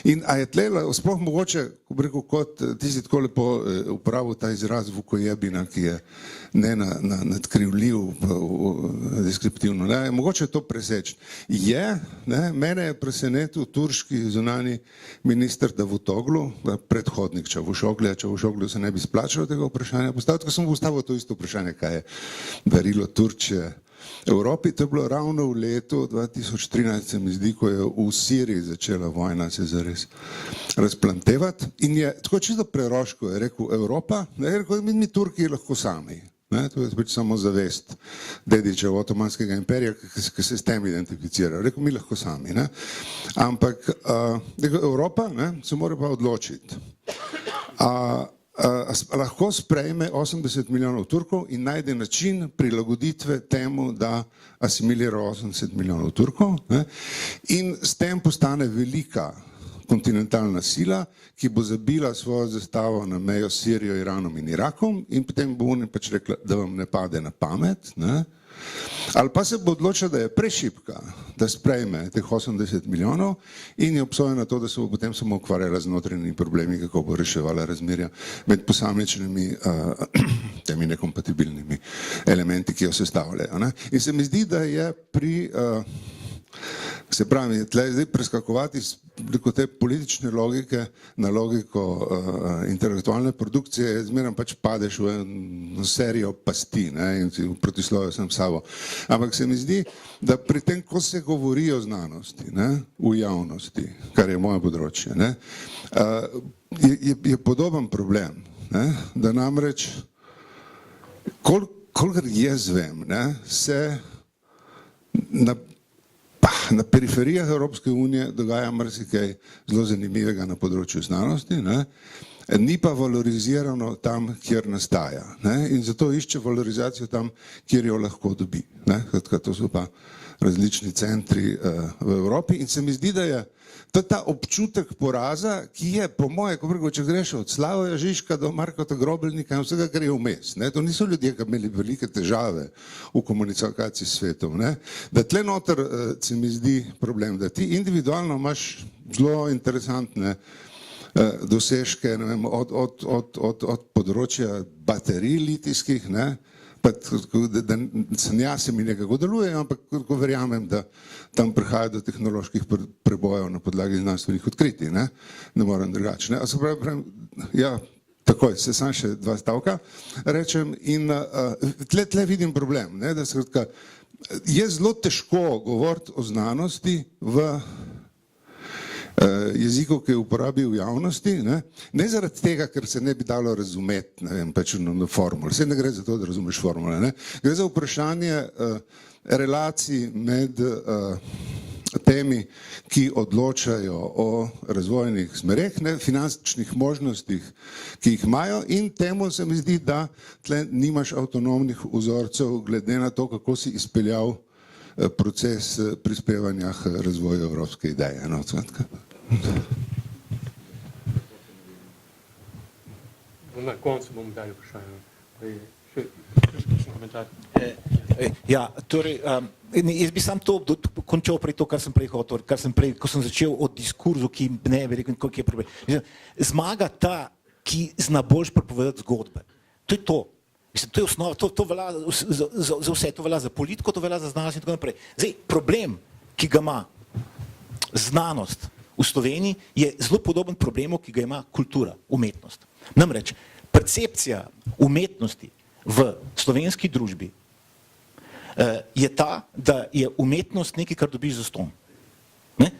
In a je tle, sploh mogoče, ko bi rekel, kot ti si tako lepo uporabil ta izraz vukojebina, ki je ne nadkrivljiv, deskriptivno, ne, mogoče to preseči. Je, ne, mene je presenetil turški zunanji minister Davutoglu, predhodnik Čavušoglija, Čavušoglju se ne bi splačalo tega vprašanja postaviti, ko sem postavil to isto vprašanje, kaj je darilo Turčije Evropi. To je bilo ravno v letu 2013, se mi zdi, ko je v Siriji začela vojna se zares razplantevati in je tako čisto preroško, je rekel Evropa, je rekel, mi Turki lahko sami. Ne, to je pač samo zavest dedičev Otomanskega imperija, ki se s tem identificira. Rekel, mi lahko sami. Ne. Ampak Evropa, ne, se mora pa odločiti. Lahko sprejme 80 milijonov Turkov in najde način prilagoditve temu, da asimilira 80 milijonov Turkov, ne, in s tem postane velika kontinentalna sila, ki bo zabila svojo zastavo na mejo s Sirijo, Iranom in Irakom in potem bo Unija pač rekla, da vam ne pade na pamet, ne. Ali pa se bo odločila, da je prešibka, da sprejme teh 80 milijonov in je obsojena na to, da se bo potem samo ukvarjala z notranjimi problemi, kako bo reševala razmerja med posamičnimi temi nekompatibilnimi elementi, ki jo sestavljajo. Ne. In se mi zdi, da je pri se pravi, tle zdaj preskakovati preko te politične logike na logiko intelektualne produkcije, zmeraj pač padeš v eno serijo pasti, ne, in si v protislovju sam sabo. Ampak se mi zdi, da pri tem, ko se govori o znanosti, ne, v javnosti, kar je moje področje, ne, je podoben problem, ne, da namreč, kolikor jaz vem, ne, se na periferijah Evropske unije dogaja marsikaj zelo zanimivega na področju znanosti, ne, ni pa valorizirano tam, kjer nastaja, ne, in zato išče valorizacijo tam, kjer jo lahko dobi, ne, to so pa različni centri v Evropi in se mi zdi, da je ta občutek poraza, ki je po moje, če greš od Slavoja Žižka do Markota Grobelnika in vsega, kar je vmes, ne, to niso ljudje, ki imeli velike težave v komunikaciji s svetom, ne, da tle noter se mi zdi problem, da ti individualno imaš zelo interesantne dosežke, ne vem, od področja baterij litijskih, ne, pa da se mi nekako deluje, ampak ko verjamem, da tam prihaja do tehnoloških prebojev na podlagi znanstvenih odkritij, ne morem drugače. A se pravi, ja, takoj, se sam še dva stavka rečem in tle vidim problem, ne, da skratka, je zelo težko govoriti o znanosti v jezikov, ki je uporabil v javnosti, ne zaradi tega, ker se ne bi dalo razumeti, ne vem, pač na formule, vse ne gre za to, da razumeš formule, ne, gre za vprašanje relacij med temi, ki odločajo o razvojnih smereh, ne, finančnih možnostih, ki jih imajo in temu se mi zdi, da tle nimaš avtonomnih vzorcev glede na to, kako si izpeljal proces prispevanja k razvoju evropske ideje. No, Na koncu bomo dali vprašanje. Še komentar. Ja, torej, jaz bi sam to končal prej to, kar sem prej hotel, ko sem začel od diskurzu, ki ne bi rekel, koliko je problem. Zmaga ta, ki zna boljš prepovedati zgodbe. To je to. Mislim, to je osnova, to velja za vse, to velja za politiko, to velja za znanost in tako naprej. Zdaj, problem, ki ga ima znanost v Sloveniji, je zelo podoben problemu, ki ga ima kultura, umetnost. Namreč, percepcija umetnosti v slovenski družbi je ta, da je umetnost nekaj, kar dobiš zastonj.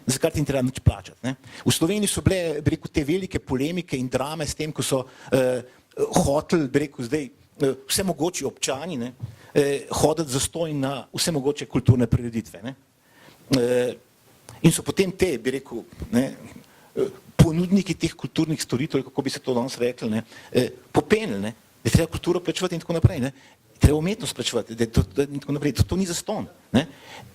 Za kar ti ni treba nič plačati. Ne? V Sloveniji so bile, bi rekel, te velike polemike in drame s tem, ko so hoteli, bi rekel, zdaj vse mogoči občani hoditi zastonj na vse mogoče kulturne prireditve. Ne? In so potem te, bi rekel, ponudniki teh kulturnih storitev, kako bi se to danes rekli, popenili, da je treba kulturo plačevati in tako naprej, treba umetnost plačevati in tako naprej, to ni zastonj.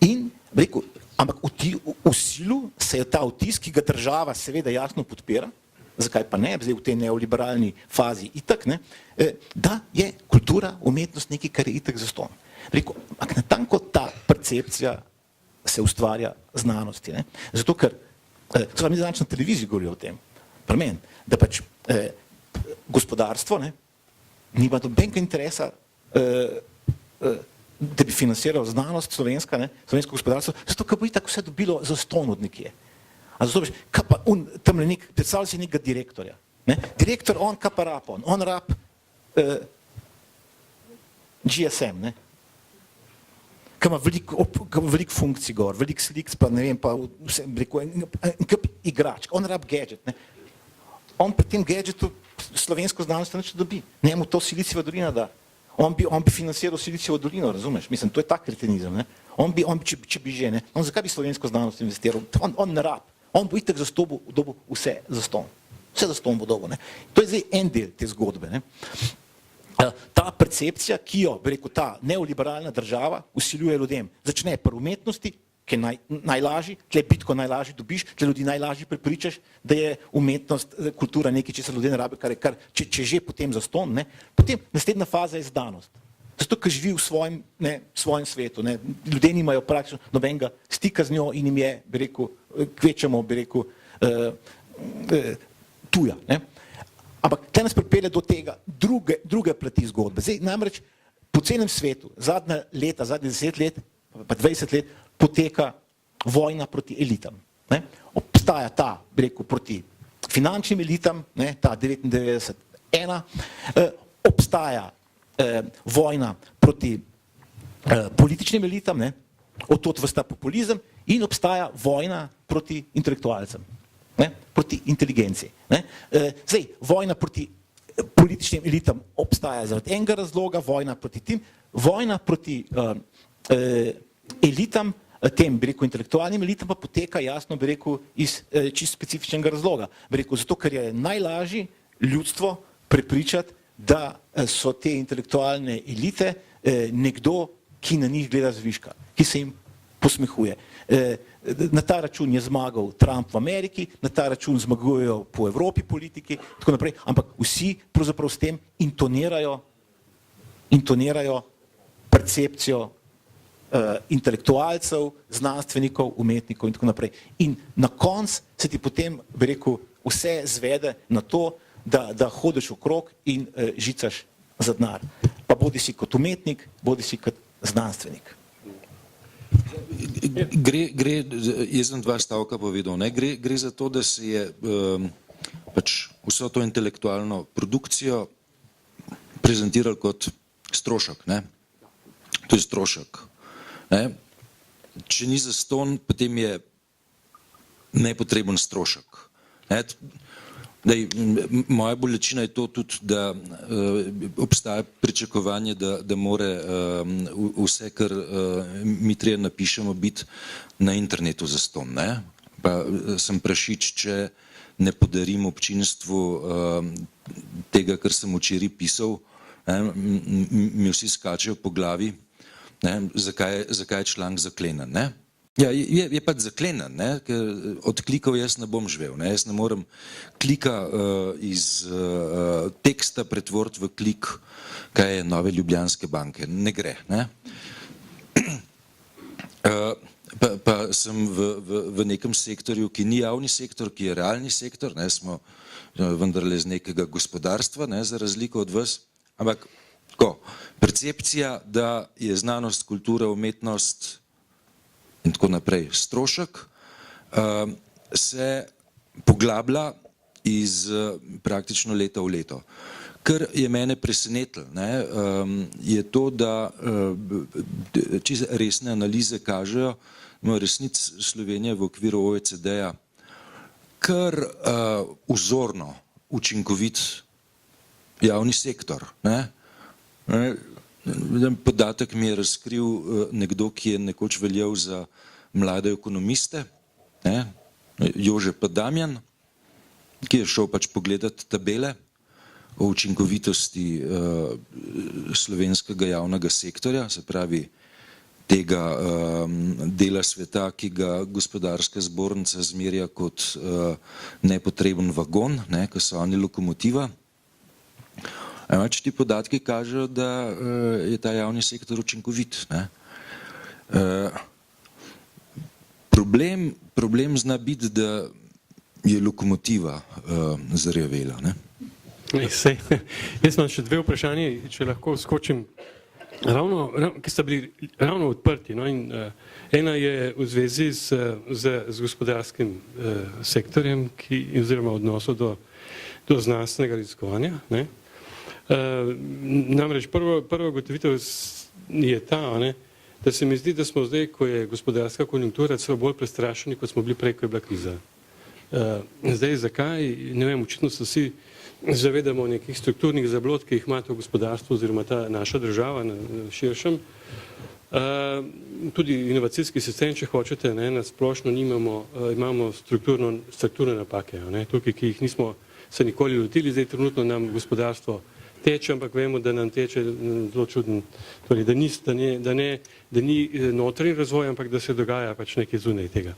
In, bi rekel, ampak v silu se je ta vtis, ki ga država seveda jasno podpira, zakaj pa ne, zdaj v tej neoliberalni fazi itak, da je kultura, umetnost nekaj, kar je itak zastonj. Rekel, ampak natanko ta percepcija se ustvarja znanosti. Zato, ker, so mi zadnjič na televiziji govorijo o tem, premen, da pač gospodarstvo nima nobenega interesa, da bi financiral znanost slovensko gospodarstvo, zato, ker bo itak vse dobilo zastonj od nekje. A zato, kaj pa predstavlja si nekega direktorja. Direktor, on kaj pa rab, on rab GSM, kaj ima veliko funkcij gor, veliko slik, pa ne vem, pa vse, kaj igrač, on rab gadget. On pri tem gadgetu slovensko znanost nič dobi, njemu to Silicijeva dolina da. On bi financiral Silicijevo dolino, razumeš? Mislim, to je tak kretenizem. On bi, če bi že, zakaj bi slovensko znanost investiral? On ne rab. On bo itak dobil vse zastonj. Vse zastonj bo dobil. To je zdaj en del te zgodbe. Ta percepcija, ki jo, bi rekel, ta neoliberalna država vsiljuje ljudem, začne pri umetnosti, ki je najlažji, tle bitko najlažji dobiš, tle ljudi najlažji prepričaš, da je umetnost, kultura nekaj, če se ljudje ne rabi, če že potem zastonj. Potem naslednja faza je znanost. Zato, ker živi v svojem svetu. Ljudje nimajo praktično nobenega stika z njo in jim je, bi rekel, kvečemo, bi rekel, tuja. Ampak tle nas pripelje do tega druge plati zgodbe. Zdaj, namreč po celem svetu, zadnja leta, zadnjih 10 let, pa 20 let, poteka vojna proti elitam. Obstaja ta, bi rekel, proti finančnim elitam, ta 99-1, obstaja vojna proti političnim elitam, od tod vsta populizem, in obstaja vojna proti intelektualcem, proti inteligenciji. Zdaj, vojna proti političnim elitam obstaja zaradi enega razloga, vojna proti tim, vojna proti elitam, tem, bi rekel, intelektualnim elitam pa poteka jasno, bi rekel, iz čisto specifičnega razloga. Bi rekel, zato, ker je najlažje ljudstvo prepričati, da so te intelektualne elite nekdo, ki na njih gleda zviška, ki se jim posmehuje. Na ta račun je zmagal Trump v Ameriki, na ta račun zmagujejo po Evropi politiki, tako naprej, ampak vsi pravzaprav s tem intonirajo percepcijo intelektualcev, znanstvenikov, umetnikov in tako naprej. In na koncu se ti potem, bi rekel, vse zvede na to, da hodiš okrog in žicaš za denar. Pa bodi si kot umetnik, bodi si kot znanstvenik. Jaz sem dva stavka povedal, gre za to, da se je pač vso to intelektualno produkcijo prezentirali kot strošek. To je strošek. Če ni zastonj, potem je nepotreben strošek. Moja bolečina je to tudi, da obstaja pričakovanje, da more vse, kar mi trije napišemo, biti na internetu zastonj. Pa sem prašič, če ne podarim občinstvu tega, kar sem včeraj pisal, mi vsi skačejo po glavi, zakaj je članek zaklenen. Ja, je pač zaklenen, ne? Ker od klikov jaz ne bom živel. Ne? Jaz ne morem klika iz teksta pretvoriti v klik, kaj je Nove Ljubljanske banke. Ne gre. Ne? Pa sem v nekem sektorju, ki ni javni sektor, ki je realni sektor, ne? Smo vendarle iz nekega gospodarstva, ne? Za razliko od vas. Ampak tako, percepcija, da je znanost, kultura, umetnost in tako naprej strošek, se poglablja iz praktično leta v leto. Kar je mene presenetilo, ne, je to, da čisto resne analize kažejo, da resnic Slovenija v okviru OECD-ja kar vzorno učinkovit javni sektor. Ne. Podatek mi je razkril nekdo, ki je nekoč veljal za mlade ekonomiste, ne, Jože Damjan, ki je šel pač pogledati tabele o učinkovitosti slovenskega javnega sektorja, se pravi tega dela sveta, ki ga gospodarska zbornica zmerja kot nepotreben vagon, ne, ko so oni lokomotiva. Če ti podatki kažejo, da je ta javni sektor učinkovit. Ne. Problem zna biti, da je lokomotiva zarjavela. Ne. Jaz imam še dve vprašanje, če lahko skočim, ki sta bili ravno odprti. No, in ena je v zvezi z gospodarskim sektorjem, oziroma odnosu do znanstvenega raziskovanja. Ne. Namreč prva ugotovitev je ta, ne, da se mi zdi, da smo zdaj, ko je gospodarska konjunktura, celo bolj prestrašeni, kot smo bili prej, ko je bila kriza. Zdaj, zakaj? Ne vem, očitno se vsi zavedamo nekih strukturnih zablod, ki jih ima to gospodarstvo oziroma ta naša država na širšem. Tudi inovacijski sistem, če hočete, ne, na splošno imamo strukturne napake, ne, tukaj, ki jih nismo se nikoli lotili, zdaj trenutno nam gospodarstvo teče, ampak vemo, da nam teče zelo čuden, torej, da ni notranji razvoj, ampak da se dogaja pač nekaj zunaj tega.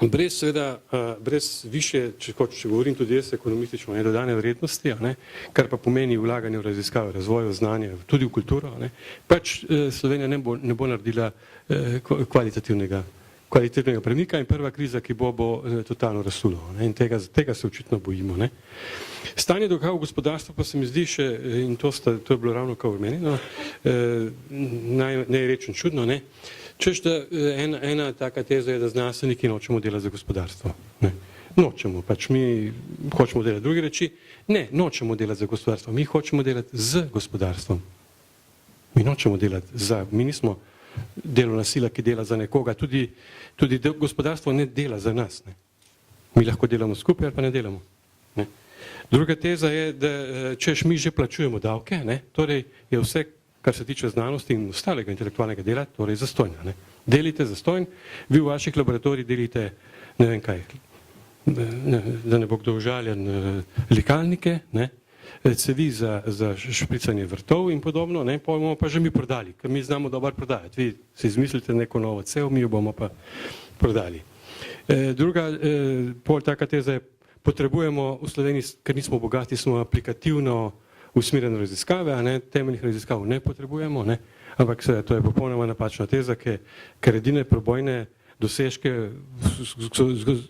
Brez više, če govorim tudi jaz ekonomistično, dodane vrednosti, ne, kar pa pomeni vlaganje v raziskave, razvoj, v znanje, tudi v kulturo, ne, pač Slovenija ne bo naredila kvalitativnega premika in prva kriza, ki bo totalno razsulo. In tega se očitno bojimo. Ne. Stanje dogaja v gospodarstvu pa se mi zdi še, in to je bilo ravno kao v meni, no, naj rečem čudno, ne. Češ, da ena taka teza je, da znanstveniki nočemo delati za gospodarstvo. Ne. Nočemo, pač mi hočemo delati druge reči. Ne, nočemo delati za gospodarstvo, mi hočemo delati z gospodarstvom. Mi nočemo delati mi nismo delovna sila, ki dela za nekoga, tudi gospodarstvo ne dela za nas. Ne. Mi lahko delamo skupaj ali pa ne delamo. Ne. Druga teza je, da češ mi že plačujemo davke, ne, torej je vse, kar se tiče znanosti in ostalega intelektualnega dela, torej zastojna. Ne. Delite zastojn, vi v vaših laboratorijih delite, ne vem kaj, da ne bo kdo užaljen, likalnike, ne, cevi za špricanje vrtov in podobno, ne, pa bomo pa že mi prodali, ker mi znamo dobro prodajati. Vi si izmislite neko novo cev, mi jo bomo pa prodali. Druga, pol taka teza je, potrebujemo v Sloveniji, ker nismo bogati, smo aplikativno usmerjene raziskave, a ne, temeljnih raziskav ne potrebujemo, ne, ampak to je popolnoma napačna teza, ker edine probojne dosežke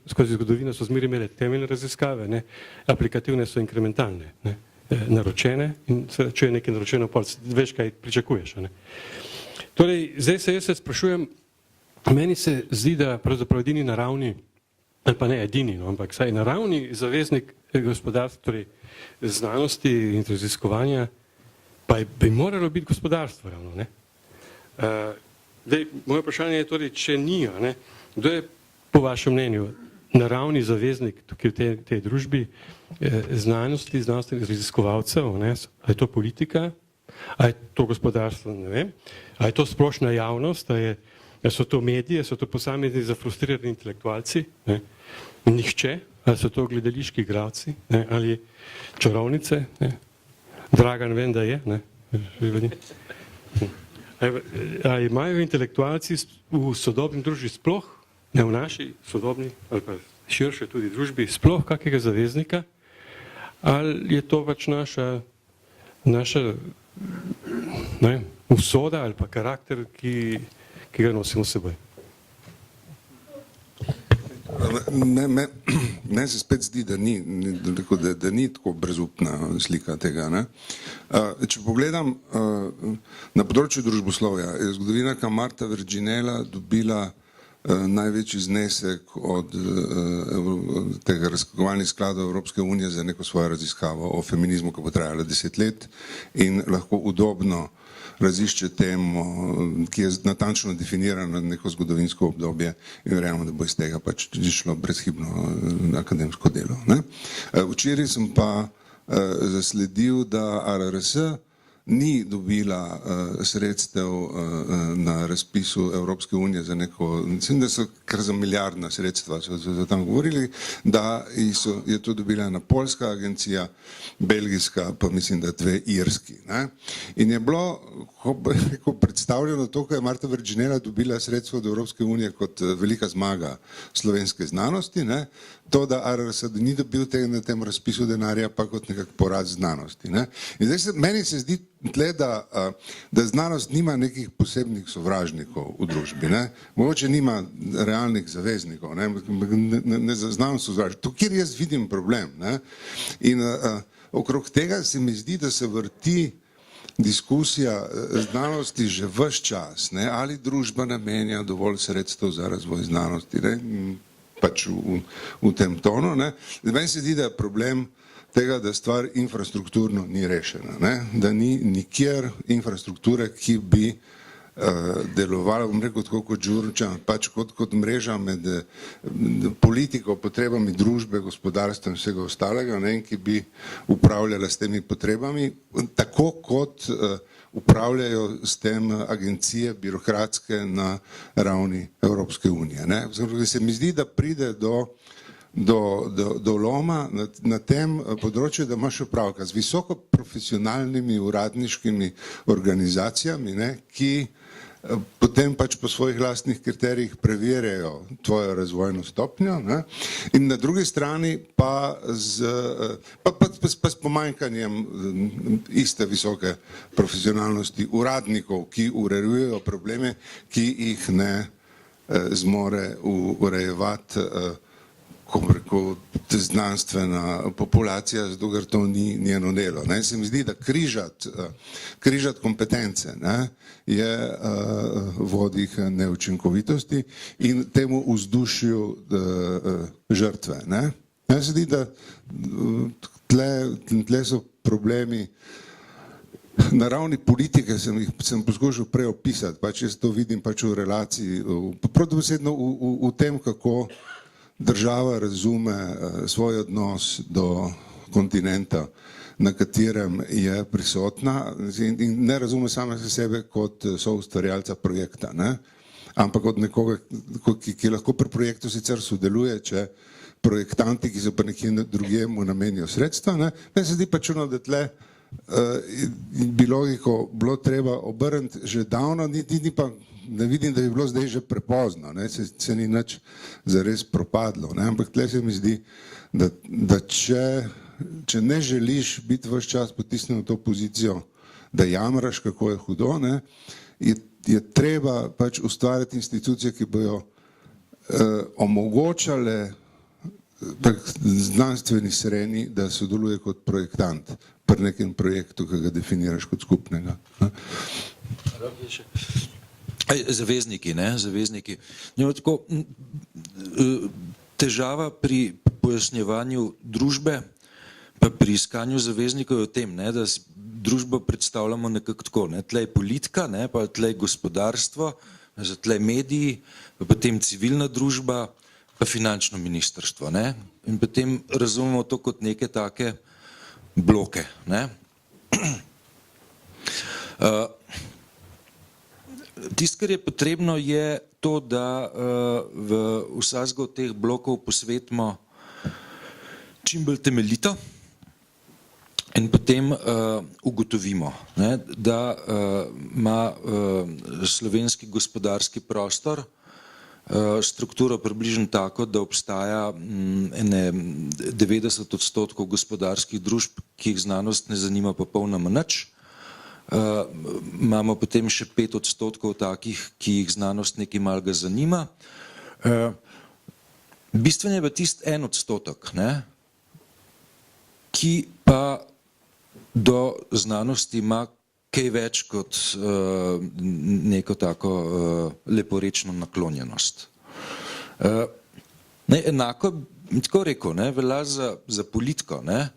skozi zgodovino so zmeraj imele temeljne raziskave, ne, aplikativne so inkrementalne, ne, naročene in če je nekaj naročeno, veš, kaj pričakuješ. Ne. Torej, zdaj jaz se sprašujem, meni se zdi, da pravzaprav edini naravni, ali pa ne edini, no, ampak saj naravni zaveznik gospodarstva, torej znanosti in raziskovanja, pa bi moralo biti gospodarstvo ravno. Ne. Moje vprašanje je torej, če ni, ne, kdo je po vašem mnenju naravni zaveznik tukaj v tej družbi znanosti, znanstvenih raziskovalcev, ne, a je to politika, a je to gospodarstvo, ne vem, a je to splošna javnost, a so to medije, so to posamezni zafrustrirani intelektualci, ne, nihče, ali so to gledališki igralci, ne, ali čarovnice, ne, Dragan vem, da je, ne, A imajo intelektualci v sodobni družbi sploh, ne v naši sodobni ali pa širše tudi družbi, sploh kakega zaveznika, ali je to pač naša usoda ali pa karakter, ki ga nosimo s seboj? Meni se spet zdi, da ni tako brezupna slika tega. Ne? Če pogledam na področju družboslovja, je zgodovinarka Marta Verginella dobila največji znesek od tega razskakovalnih skladov Evropske unije za neko svojo raziskavo o feminizmu, ki bo trajala 10 let in lahko udobno razišče temo, ki je natančno definirana na neko zgodovinsko obdobje in verjamem, da bo iz tega pač šlo brezhibno akademsko delo. Ne? Včeraj sem pa zasledil, da ARRS ni dobila sredstev na razpisu Evropske unije za neko, mislim, da so kar za milijardna sredstva, so tam govorili, da je to dobila ena poljska agencija, belgijska, pa mislim, da 2 irski. Ne? In je bilo predstavljeno to, ko je Marta Verginella dobila sredstvo od Evropske unije kot velika zmaga slovenske znanosti, ne? To, da ARRS ni dobil na tem razpisu denarja, pa kot nekak poraz znanosti. Ne? In zdaj meni se zdi tle, da znanost nima nekih posebnih sovražnikov v družbi. Ne? Mogoče nima realnih zaveznikov, ne znanost sovražnikov. To, kjer jaz vidim problem. Ne? In okrog tega se mi zdi, da se vrti diskusija znanosti že ves čas. Ne? Ali družba namenja dovolj sredstev za razvoj znanosti, ne? Pač v tem tonu. Ne? Meni se zdi, da je problem tega, da stvar infrastrukturno ni rešena, ne? Da ni nikjer infrastrukture, ki bi delovala, bom rekel tako kot žurča, pač kot mreža med politiko, potrebami družbe, gospodarstva in vsega ostalega, ne? Ki bi upravljala s temi potrebami, tako kot upravljajo s tem agencije birokratske na ravni Evropske unije. Ne? Se mi zdi, da pride do loma na tem področju, da imaš opravka z visoko profesionalnimi uradniškimi organizacijami, ne, ki potem pač po svojih lastnih kriterijih preverjajo tvojo razvojno stopnjo, ne, in na drugi strani pa s pomanjkanjem iste visoke profesionalnosti uradnikov, ki urejujejo probleme, ki jih ne zmore urejevati znanstvena populacija, zato ker to ni njeno delo. Se mi zdi, da križati kompetence, ne, je vodi k neučinkovitosti in temu vzdušju žrtve. Ne. Meni se zdi, da tle so problemi na ravni politike, sem poskušal prej opisati, pač jaz to vidim pač v relaciji, pravdobesedno v tem, kako država razume svoj odnos do kontinenta, na katerem je prisotna in ne razume same sebe kot soustvarjalca projekta, ne? Ampak od nekoga, ki lahko pri projektu sicer sodeluje, če projektanti, ki so pa nekje drugje, mu namenijo sredstva. Meni se zdi pa čudno, da tle bi logiko bilo treba obrniti že davno, ni pa ne vidim, da bi bilo zdaj že prepozno, se ni nič zares propadlo, ne? Ampak tle se mi zdi, da če ne želiš biti ves čas potisnjen v to pozicijo, da jamraš, kako je hudo, ne? Je treba pač ustvariti institucije, ki bojo omogočale znanstveni sreni, da sodeluje kot projektant pri nekem projektu, ki ga definiraš kot skupnega. Zavezniki, ne, zavezniki. Tako, težava pri pojasnjevanju družbe, pa pri iskanju zaveznikov je v tem, ne, da družbo predstavljamo nekako tako, ne, tle je politika, ne, pa tle je gospodarstvo, tle je mediji, pa potem civilna družba, pa finančno ministrstvo, ne, in potem razumemo to kot neke take bloke, ne. Tisto, kar je potrebno, je to, da v vsakega od teh blokov posvetimo čim bolj temeljito, In potem ugotovimo, ne, da ima slovenski gospodarski prostor strukturo približno tako, da obstaja 90% gospodarskih družb, ki jih znanost ne zanima popolnoma nič. Imamo potem še 5% takih, ki jih znanost nekaj malega zanima. Bistveno je pa tisti 1%, ne, ki pa do znanosti ima kaj več kot neko tako leporečno naklonjenost. Enako, tako rekel, ne, velja za politiko. Ne.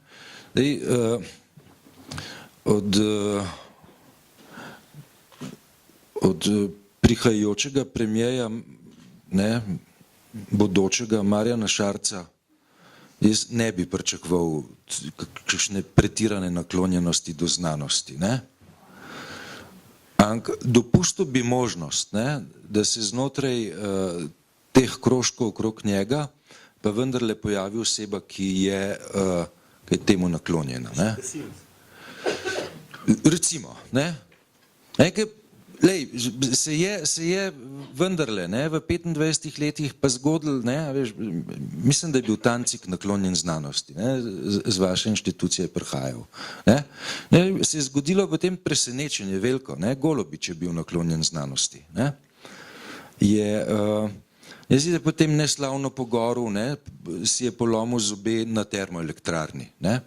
Od prihajajočega premierja, ne, bodočega Marjana Šarca, jaz ne bi pričakoval kakšne pretirane naklonjenosti do znanosti. Ne. Dopustil bi možnost, ne, da se znotraj teh krožkov okrog njega pa vendarle pojavi oseba, ki je temu naklonjena. Ne. Recimo, ne, lej, se je vendarle, ne, v 25 letih pa zgodil, ne, veš, mislim, da je bil Tancik naklonjen znanosti, ne, z vaše inštitucije prihajal. Ne. Se je zgodilo potem presenečenje veliko, ne, Golobič je bil naklonjen znanosti. Ne. Jaz je potem neslavno po goru, ne, si je polomil zobe na termoelektrarni. Ne.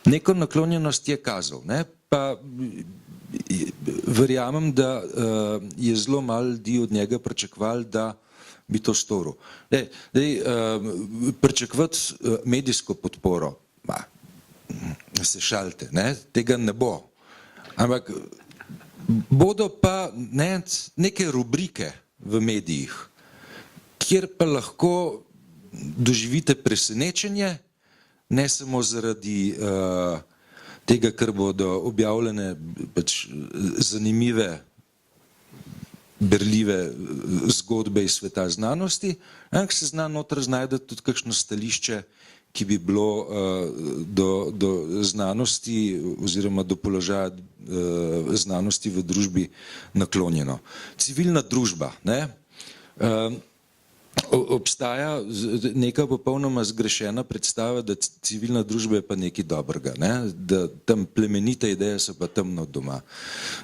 Neko naklonjenost je kazal, ne, pa verjamem, da je zelo malo ljudi od njega pričakovali, da bi to storil. Pričakovati medijsko podporo, se šalite, ne, tega ne bo. Ampak bodo pa neke rubrike v medijih, kjer pa lahko doživite presenečenje, ne samo zaradi tega, ker bodo objavljene pač zanimive, berljive zgodbe iz sveta znanosti, ampak se zna noter znajde tudi kakšno stališče, ki bi bilo do znanosti oziroma do položaja znanosti v družbi naklonjeno. Civilna družba, ne? Obstaja neka popolnoma zgrešena predstava, da civilna družba je pa nekaj dobrega, ne? Da tam plemenite ideje so pa temno doma.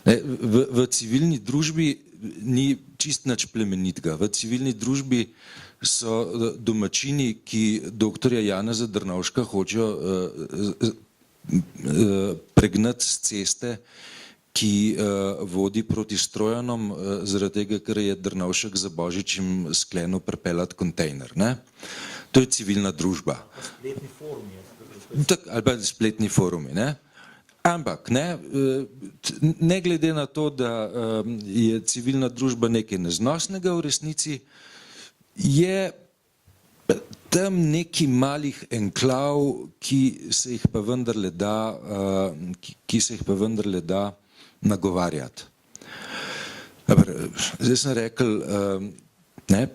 V civilni družbi ni čist nič plemenitega. V civilni družbi so domačini, ki doktorja Janeza Drnovška hočejo pregnati z ceste, ki vodi proti Strojanom, zaradi tega, ker je Drnovšek za Božičem sklenil pripeljati kontejner. Ne? To je civilna družba. Spletni forumi. Ali pa spletni forumi. Ne? Ampak, ne glede na to, da je civilna družba nekaj neznosnega v resnici, je tam neki malih enklav, ki se jih pa vendarle da nagovarjati. Zdaj sem rekel,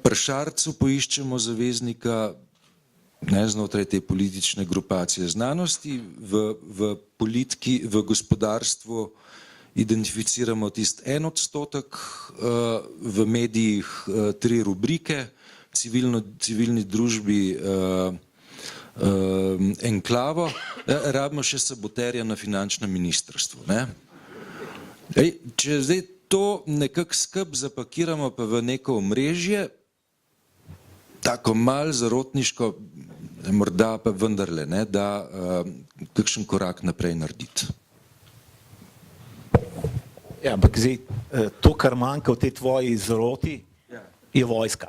pri Šarcu poiščemo zaveznika znotraj te politične grupacije znanosti, v politiki, v gospodarstvu identificiramo tisti 1%, v medijih 3 rubrike, civilni družbi enklavo, rabimo še saboterja na finančnem ministrstvu. Če zdaj to nekako skup zapakiramo pa v neko omrežje, tako malo zarotniško, morda pa vendarle, da kakšen korak naprej narediti. Ja, ampak zdaj, to, kar manjka v tej tvoji zaroti, je vojska.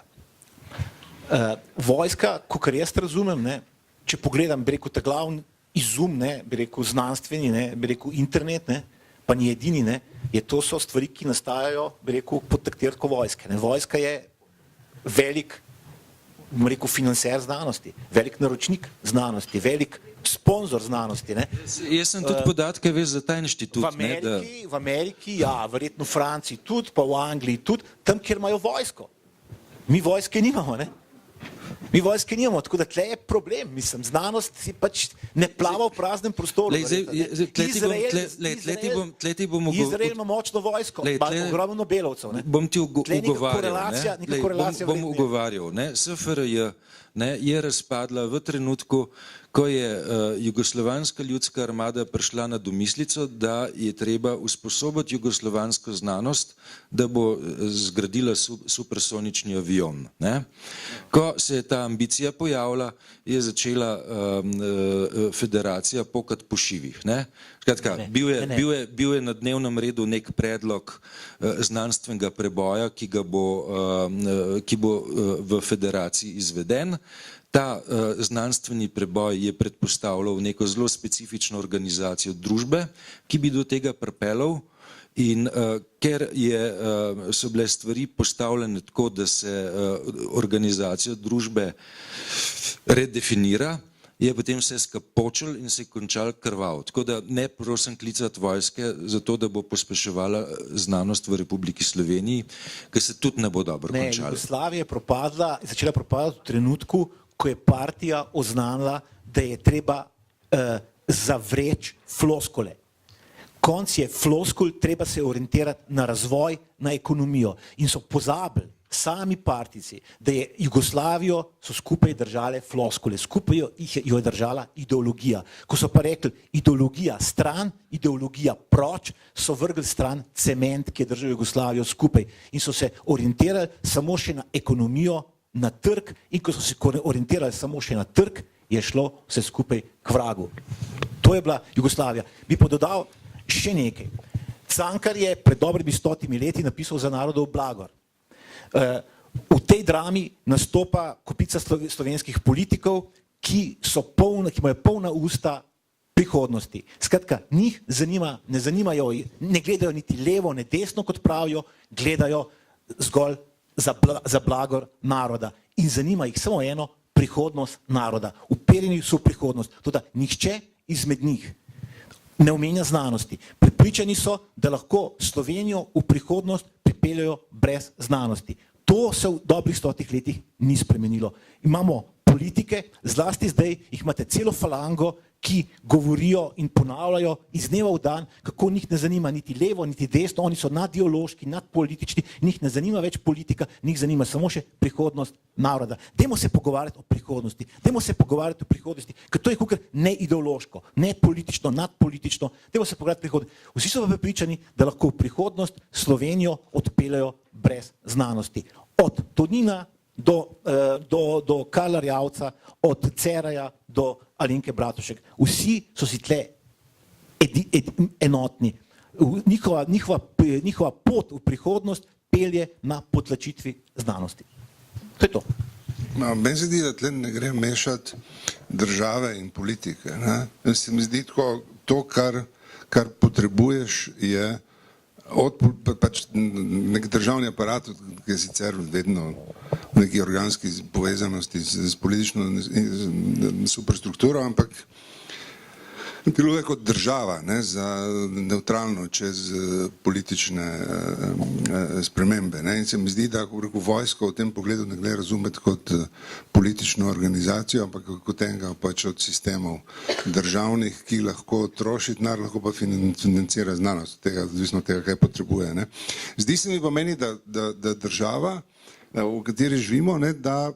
Vojska, kakor jaz razumem, če pogledam, bi rekel, ta glavni izum, bi rekel, znanstveni, bi rekel, internet, pa ni edini, to so stvari, ki nastajajo, bi rekel, pod taktirko vojske. Vojska je velik, bom rekel, financer znanosti, velik naročnik znanosti, velik sponzor znanosti. Jaz sem tudi podatke veš za ta inštitut. V Ameriki, ja, verjetno v Franciji tudi, pa v Angliji tudi, tam, kjer imajo vojsko. Mi vojske nimamo, Mi vojske nimamo, tako da tle je problem, mislim, znanost si pač ne plava v praznem prostoru. Izrael ima močno vojsko, ogromno Nobelovcev. Bom ti ugovarjal, bom ugovarjal. SFRJ je razpadla v trenutku, ko je Jugoslovanska ljudska armada prišla na domislico, da je treba usposobiti jugoslovansko znanost, da bo zgradila supersonični avion. Ko se je ta ambicija pojavila, je začela federacija pokati po šivih. Skratka, bil je na dnevnem redu nek predlog znanstvenega preboja, ki bo v federaciji izveden. Ta znanstveni preboj je predpostavljal neko zelo specifično organizacijo družbe, ki bi do tega pripeljal, in ker so bile stvari postavljene tako, da se organizacija družbe redefinira, je potem vse skapočil in se končal krvav. Tako da ne prosim klicati vojske za to, da bo pospeševala znanost v Republiki Sloveniji, ker se tudi ne bo dobro končala. Jugoslavija je začela propadati v trenutku, ko je partija oznanila, da je treba zavreči floskule. Konc je floskul, treba se orientirati na razvoj, na ekonomijo. In so pozabili sami partijci, da je Jugoslavijo so skupaj držale floskule, skupaj jo je držala ideologija. Ko so pa rekli ideologija stran, ideologija proč, so vrgli stran cement, ki je držal Jugoslavijo skupaj. In so se orientirali samo še na ekonomijo, na trg, in ko so se orientirali samo še na trg, je šlo vse skupaj k vragu. To je bila Jugoslavija. Bi pa dodal še nekaj. Cankar je pred dobrimi 100 leti napisal Za narodov blagor. V tej drami nastopa kopica slovenskih politikov, ki imajo polna usta prihodnosti. Skratka, njih ne gledajo niti levo, ne desno, kot pravijo, gledajo zgolj za blagor naroda. In zanima jih samo eno, prihodnost naroda. Uperjeni so v prihodnost. Toda nihče izmed njih ne omenja znanosti. Prepričani so, da lahko Slovenijo v prihodnost pripeljajo brez znanosti. To se v dobrih 100 letih ni spremenilo. Imamo politike, zlasti zdaj jih imate celo falango, ki govorijo in ponavljajo iz dneva v dan, kako njih ne zanima niti levo, niti desno, oni so nadideološki, nadpolitični, njih ne zanima več politika, njih zanima samo še prihodnost naroda. Dajmo se pogovarjati o prihodnosti, ker to je kakor neideološko, ne politično, nadpolitično, dajmo se pogovarjati o prihodnosti. Vsi so pa prepričani, da lahko v prihodnost Slovenijo odpeljajo brez znanosti. Od Tonina do Karla Rjavca, od Ceraja do Alenke Bratušek. Vsi so si tle enotni. Njihova pot v prihodnost pelje na potlačitvi znanosti. To je to. Meni se zdi, da tle ne gre mešati države in politike. Se mi zdi tako, to, kar potrebuješ, je pač nek državni aparat, ki je sicer vedno v neki organski povezanosti s politično superstrukturo, ampak deluje kot država, neutralno čez politične spremembe. In se mi zdi, da vojsko v tem pogledu ne gre razumeti kot politično organizacijo, ampak kot enega pač od sistemov državnih, ki lahko troši denar, lahko pa financira znanost, odvisno od tega, kaj potrebuje. Zdi se mi pa meni, da država, v kateri živimo, da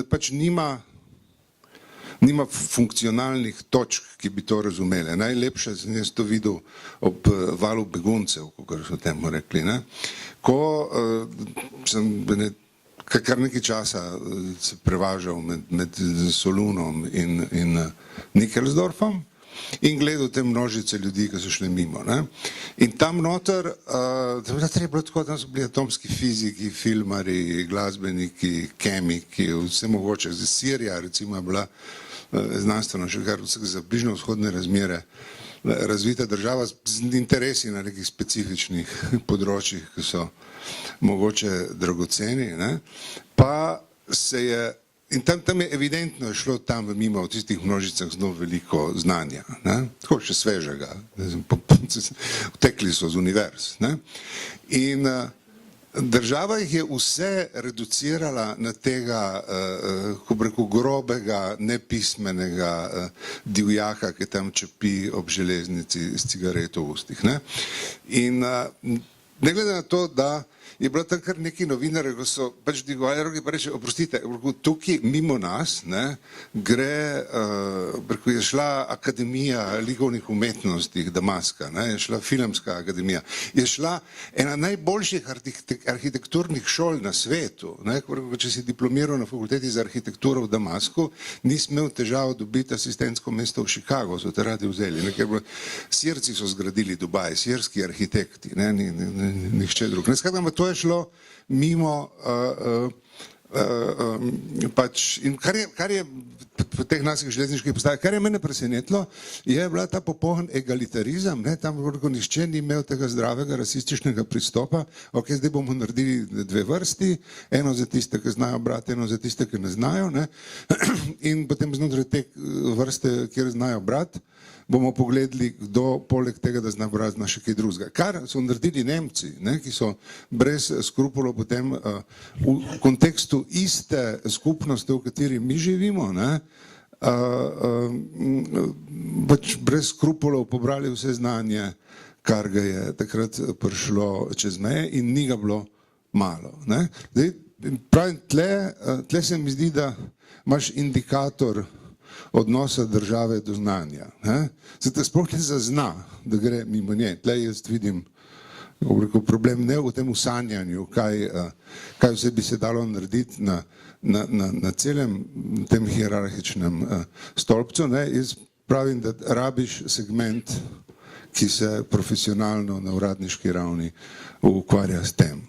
pač nima funkcionalnih točk, ki bi to razumeli. Najlepše sem jaz to videl ob valu beguncev, kot so temu rekli. Ko sem kar nekaj časa se prevažal med Solunom in Nickelsdorfom in gledal te množice ljudi, ki so šli mimo. In tam noter, tam so bili atomski fiziki, filmari, glasbeniki, kemiki, vse mogoče. Sirija recimo je bila znanstveno še kar za bližnje vzhodne razmere razvita država z interesi na nekih specifičnih področjih, ki so mogoče dragoceni. Pa se je, in tam je evidentno šlo tam mimo v tistih množicah zelo veliko znanja, tako še svežega, vtekli so z univerz. In Država jih je vse reducirala na tega, ko bi rekel, grobega, nepismenega divjaka, ki tam čepi ob železnici s cigareto v ustih. Ne? In ne glede na to, da je bilo tam kar neki novinarji, ko so pač dvigovali roke, pa reče, oprostite, tukaj mimo nas gre, je šla Akademija likovnih umetnosti Damaska, je šla Filmska akademija, je šla ena najboljših arhitekturnih šol na svetu. Če si diplomiral na fakulteti za arhitekturo v Damasku, nisi imel težav dobiti asistentsko mesto v Chicago, so te radi vzeli. Sirci so zgradili Dubaj, sirski arhitekti, nihče drug. To je šlo mimo pač, in kar je v teh naših železniških postajah, kar je mene presenetilo, je bila ta popoln egalitarizem, tam nihče ni imel tega zdravega rasističnega pristopa, ok, zdaj bomo naredili dve vrsti, eno za tiste, ki znajo brati, eno za tiste, ki ne znajo, in potem znotraj te vrste, kjer znajo brati, bomo pogledali, kdo poleg tega, da zna brati, zna še kaj drugega. Kar so naredili Nemci, ki so brez skrupulov potem v kontekstu iste skupnosti, v kateri mi živimo, pač brez skrupulov pobrali vse znanje, kar ga je takrat prišlo čez meje in ni ga bilo malo. Zdaj, pravim, tle se mi zdi, da imaš indikator odnosa države do znanja. Zato sploh ne zazna, da gre mimo nje. Tle jaz vidim problem ne v tem sanjanju, kaj vse bi se dalo narediti na celem tem hierarhičnem stolpcu. Jaz pravim, da rabiš segment, ki se profesionalno na uradniški ravni ukvarja s tem.